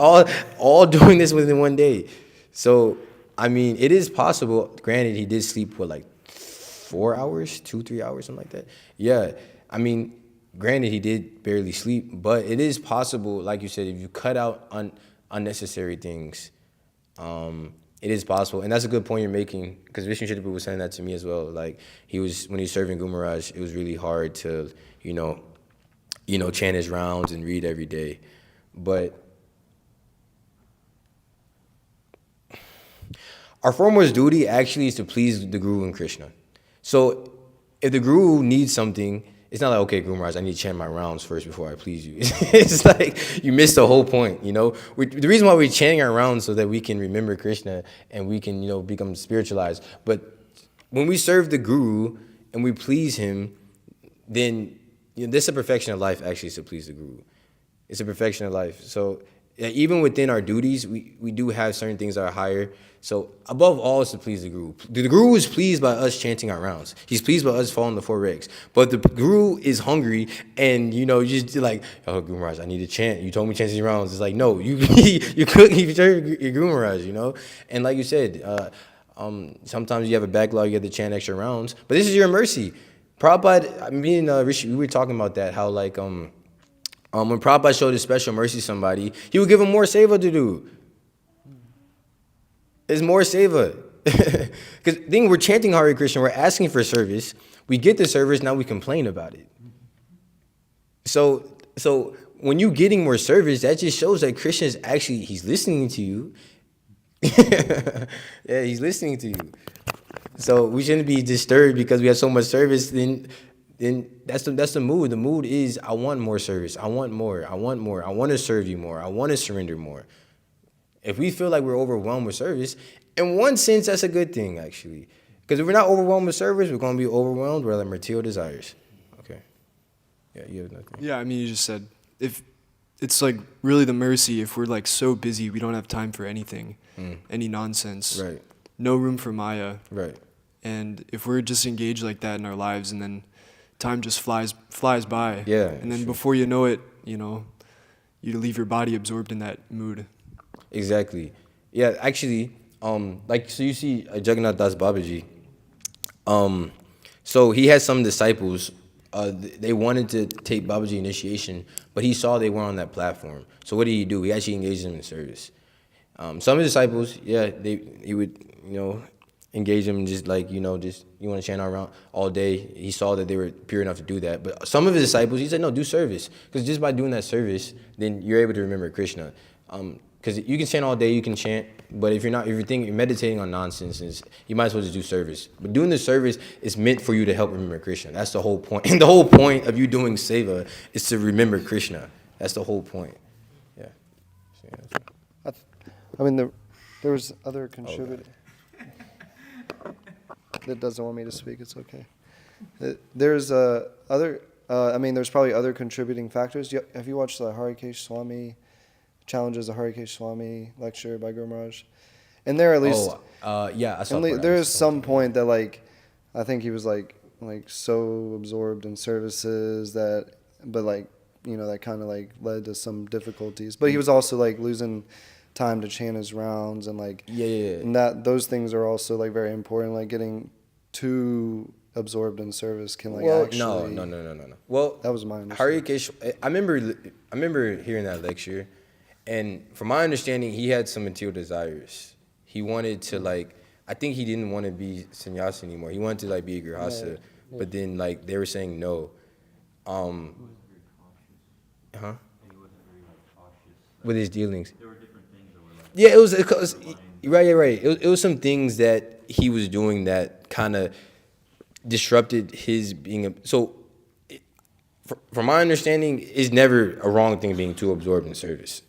Speaker 2: all doing this within one day. So, I mean, it is possible. Granted, he did sleep, 4 hours, 2-3 hours, something like that. Yeah, I mean, granted, he did barely sleep, but it is possible, like you said, if you cut out unnecessary things, it is possible. And that's a good point you're making, because Vishnu Chitta Prabhu was saying that to me as well. Like, when he was serving Guru Maharaj, it was really hard to, chant his rounds and read every day. But our foremost duty actually is to please the Guru and Krishna. So if the Guru needs something, it's not like, okay, Guru Maharaj, I need to chant my rounds first before I please you. It's like you missed the whole point, The reason why we're chanting our rounds so that we can remember Krishna and we can, become spiritualized. But when we serve the Guru and we please him, then this is a perfection of life, actually, is to please the Guru. It's a perfection of life. So even within our duties, we do have certain things that are higher. So above all is to please the Guru. The Guru is pleased by us chanting our rounds. He's pleased by us following the 4 regs. But the Guru is hungry, and you just like, oh, Guru Maharaj, I need to chant. You told me to chant these rounds. It's like, no, you could serve your Guru Maharaj, And like you said, sometimes you have a backlog, you have to chant extra rounds. But this is your mercy. Prabhupada, me and Rishi, we were talking about that, how like when Prabhupada showed his special mercy to somebody, he would give him more seva to do. It's more seva. Because we're chanting Hare Krishna, we're asking for service, we get the service, now we complain about it. So when you're getting more service, that just shows that Krishna is actually, he's listening to you. Yeah, he's listening to you. So we shouldn't be disturbed because we have so much service, then that's the mood. The mood is, I want more service. I want more. I want to serve you more. I want to surrender more. If we feel like we're overwhelmed with service, in one sense, that's a good thing, actually. Because if we're not overwhelmed with service, we're going to be overwhelmed with our material desires. Okay. Yeah, you have nothing.
Speaker 1: Yeah, I mean, you just said, if it's like really the mercy, if we're like so busy, we don't have time for anything, any nonsense.
Speaker 2: Right.
Speaker 1: no room for Maya.
Speaker 2: Right.
Speaker 1: And if we're just engaged like that in our lives, and then time just flies by.
Speaker 2: Yeah,
Speaker 1: And then
Speaker 2: sure.
Speaker 1: before you know it, you know, you leave your body absorbed in that mood.
Speaker 2: Exactly. Yeah, actually, like, so you see Jagannatha Das Babaji. So he had some disciples. They wanted to take Babaji initiation, but he saw they weren't on that platform. So what did he do? He actually engaged them in service. Some of his disciples, yeah, he would, engage them, just like, just, you want to chant around all day. He saw that they were pure enough to do that. But some of his disciples, he said, no, do service. Because just by doing that service, then you're able to remember Krishna. Because you can chant all day, you can chant, but if you're meditating on nonsense, you might as well just do service. But doing the service is meant for you to help remember Krishna. That's the whole point. And the whole point of you doing seva is to remember Krishna. That's the whole point. Yeah. So, yeah.
Speaker 3: I mean, there was other contributing. That doesn't want me to speak. It's okay. There's there's probably other contributing factors. Have you watched the Harikesh Swami Challenges, the Harikesh Swami lecture by Guru Maharaj? And there at least,
Speaker 2: yeah, I saw
Speaker 3: there is some point that I think he was like so absorbed in services that kind of led to some difficulties. But he was also losing time to chant his rounds and and those things are also very important. Getting too absorbed in service can actually.
Speaker 2: No. Well,
Speaker 3: that was my understanding.
Speaker 2: Harikesh, I remember hearing that lecture, and from my understanding, he had some material desires. He wanted to I think he didn't want to be sannyasi anymore. He wanted to be a grihastha, but then they were saying no. With his dealings. Yeah, it was right. It was some things that he was doing that kind of disrupted his being. From my understanding, it's never a wrong thing being too absorbed in service.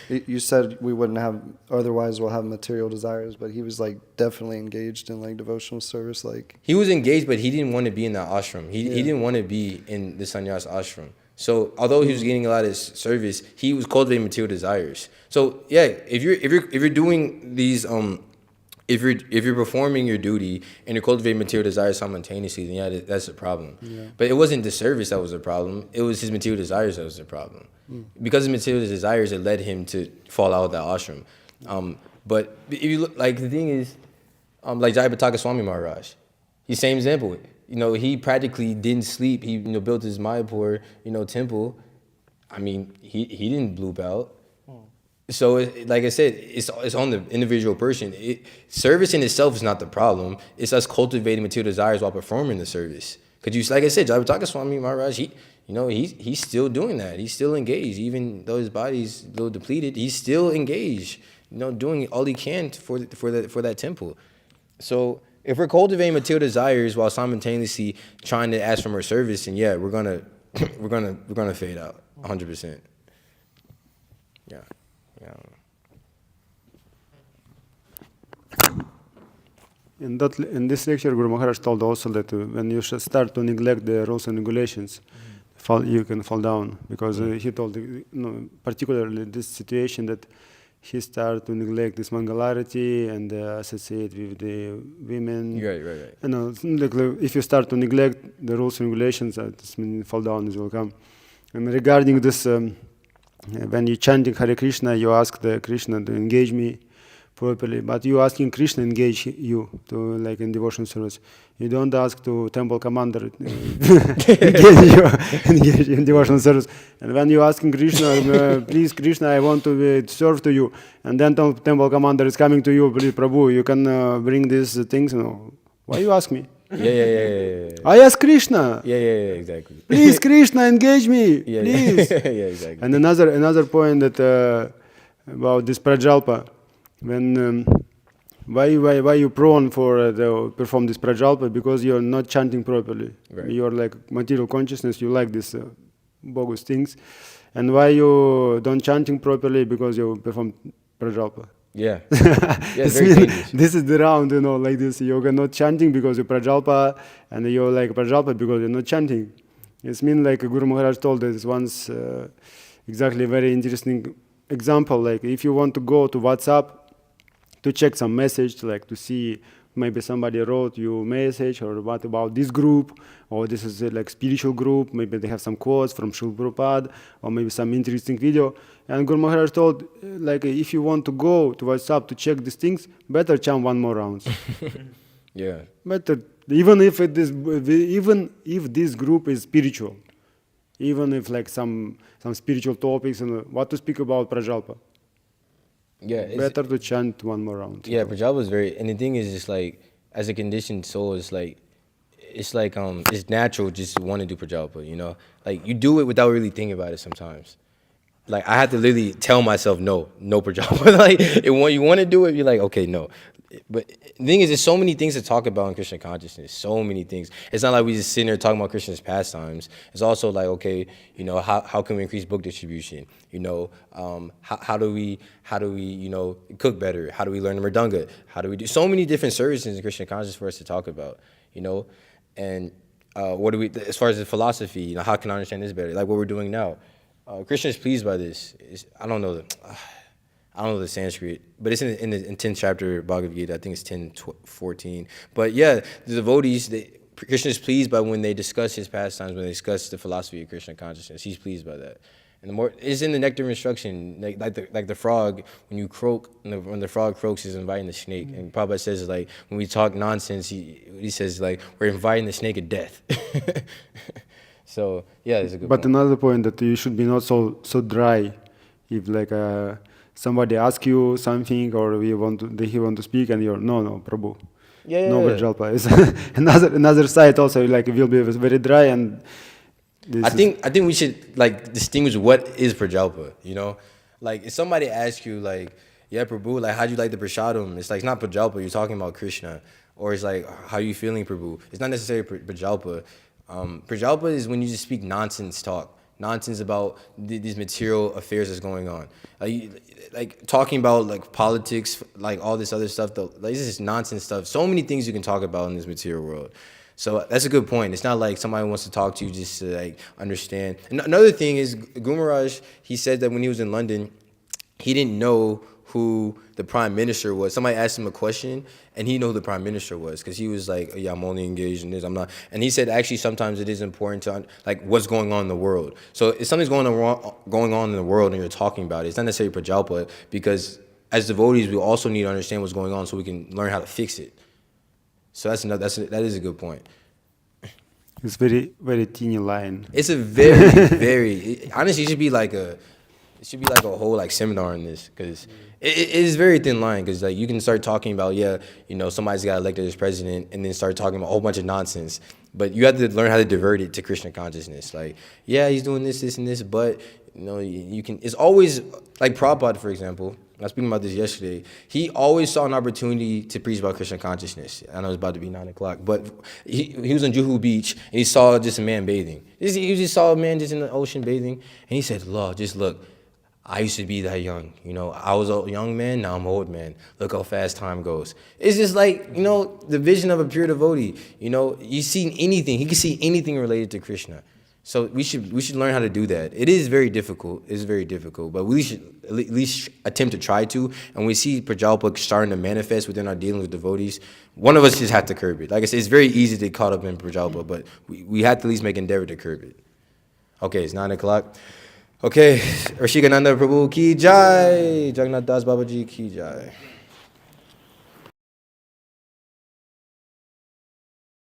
Speaker 3: You said we wouldn't have, otherwise we'll have material desires, but he was definitely engaged in devotional service.
Speaker 2: He was engaged, but he didn't want to be in that ashram. He didn't want to be in the sannyas ashram. So although he was getting a lot of service, he was cultivating material desires. So yeah, if you're doing these if you're performing your duty and you're cultivating material desires simultaneously, then yeah, that's a problem. Yeah. But it wasn't the service that was the problem. It was his material desires that was the problem. Because of material desires, it led him to fall out of that ashram. But if you look, the thing is, Jagannatha Swami Maharaj, he's same example. He practically didn't sleep. He built his Mayapur temple. I mean, he didn't bloop out. So like I said, it's on the individual person. Service in itself is not the problem. It's us cultivating material desires while performing the service. Because like I said, Jagannatha Swami Maharaj, he's still doing that. He's still engaged, even though his body's a little depleted. He's still engaged, doing all he can for that temple. So if we're cultivating material desires while simultaneously trying to ask for more service, then yeah, we're gonna fade out 100%. Yeah.
Speaker 7: In this lecture, Guru Maharaj told also that when you should start to neglect the rules and regulations, you can fall down. Because he told, particularly this situation that he started to neglect this mangalarity and associate with the women.
Speaker 2: Right.
Speaker 7: If you start to neglect the rules and regulations, that means fall down is will come. And regarding this, when you chanting Hare Krishna, you ask the Krishna to engage me properly, but you asking Krishna engage you to in devotional service. You don't ask to temple commander engage you in devotional service. And when you asking Krishna, please Krishna, I want to serve to you, and then temple commander is coming to you, please Prabhu, you can bring these things. Why you ask me?
Speaker 2: Yeah.
Speaker 7: I ask Krishna.
Speaker 2: Yeah, exactly.
Speaker 7: Please Krishna, engage me, please.
Speaker 2: Yeah, exactly.
Speaker 7: And another point that about this prajalpa. When why you prone for perform this prajalpa? Because you're not chanting properly.
Speaker 2: Right.
Speaker 7: You're material consciousness. You like these bogus things, and why you don't chanting properly? Because you perform prajalpa.
Speaker 2: Yeah. Very dangerous.
Speaker 7: This is the round, like this. You're not chanting because you prajalpa, and you're prajalpa because you're not chanting. It's mean Guru Maharaj told us once. Exactly, very interesting example. If you want to go to WhatsApp, to check some message, like to see maybe somebody wrote you a message, or what about this group, or this is a like spiritual group, maybe they have some quotes from Srila Prabhupada, or maybe some interesting video. And Guru Maharaj told, like, if you want to go to WhatsApp to check these things, better chant one more rounds.
Speaker 2: Yeah.
Speaker 7: Better, even if this group is spiritual, even if like some spiritual topics and what to speak about Prajalpa.
Speaker 2: Yeah.
Speaker 7: Better to chant one more round.
Speaker 2: Yeah, Prajalpa is very, and the thing is, just like, as a conditioned soul, it's like it's natural just to want to do Prajalpa, you know? Like, you do it without really thinking about it sometimes. Like, I had to literally tell myself, no Prajalpa. Like, when you want to do it, you're like, okay, no. But the thing is, there's so many things to talk about in Krishna consciousness, so many things. It's not like we just sitting there talking about Krishna's pastimes. It's also like, okay, you know, how can we increase book distribution? You know, how do we, you know, cook better? How do we learn the mridanga? How do we do so many different services in Krishna consciousness for us to talk about, you know? And what do we, as far as the philosophy, you know, how can I understand this better? Like what we're doing now. Krishna is pleased by this. I don't know the Sanskrit, but it's in the 10th chapter of Bhagavad Gita. I think it's 10:14. But yeah, the devotees, Krishna is pleased by when they discuss his pastimes, when they discuss the philosophy of Krishna consciousness. He's pleased by that. And the more it's in the nectar instruction, like the frog, when you croak, when the frog croaks, he's inviting the snake. And Prabhupada says, like, when we talk nonsense, he says, like, we're inviting the snake of death. So yeah, it's a good
Speaker 7: But
Speaker 2: point.
Speaker 7: another point that you should be not so dry. If like somebody asks you something, or he want to speak, and you're no Prabhu, no Prajalpa. It's another side also, like it will be very dry. And
Speaker 2: I think we should like distinguish what is Prajalpa, you know? Like if somebody asks you like, yeah, Prabhu, like how'd you like the prasadam? It's like it's not Prajalpa, you're talking about Krishna. Or it's like, how are you feeling, Prabhu? It's not necessarily Prajalpa. Prajalpa is when you just speak nonsense talk. Nonsense about these material affairs that's going on. Like talking about like politics, like all this other stuff, though, like this is nonsense stuff. So many things you can talk about in this material world. So that's a good point. It's not like somebody wants to talk to you just to like understand. And another thing is Guru Maharaj, he said that when he was in London, he didn't know who the prime minister was. Somebody asked him a question, and he knew who the prime minister was, because he was like, yeah, I'm only engaged in this, I'm not. And he said, actually, sometimes it is important to, like, what's going on in the world. So if something's going on in the world and you're talking about it, it's not necessarily Prajalpa, because as devotees, we also need to understand what's going on so we can learn how to fix it. So that is a good point.
Speaker 7: it's very, very teeny line.
Speaker 2: It's a very, very, honestly, it should be like a whole like seminar on this, because it is very thin line, because like you can start talking about, yeah, you know, somebody's got elected as president, and then start talking about a whole bunch of nonsense, but you have to learn how to divert it to Krishna consciousness. Like, yeah, he's doing this, and this, but you know, you can, it's always like Prabhupada, for example. I was speaking about this yesterday. He always saw an opportunity to preach about Krishna consciousness. I know it's about to be 9 o'clock, but he was on Juhu Beach, and he saw just a man bathing. He just saw a man just in the ocean bathing, and he said, Lord, just look. I used to be that young, you know, I was a young man, now I'm an old man. Look how fast time goes. It's just like, you know, the vision of a pure devotee, you know, you see anything, he can see anything related to Krishna. So we should learn how to do that. It is very difficult, but we should at least attempt to try to. And we see Prajalpa starting to manifest within our dealings with devotees. One of us just have to curb it. Like I said, it's very easy to get caught up in Prajalpa, but we have to at least make endeavor to curb it. Okay, it's 9 o'clock. Okay, Rasikanada Prabhu ki jai, Jagannatha Das Babaji ki jai.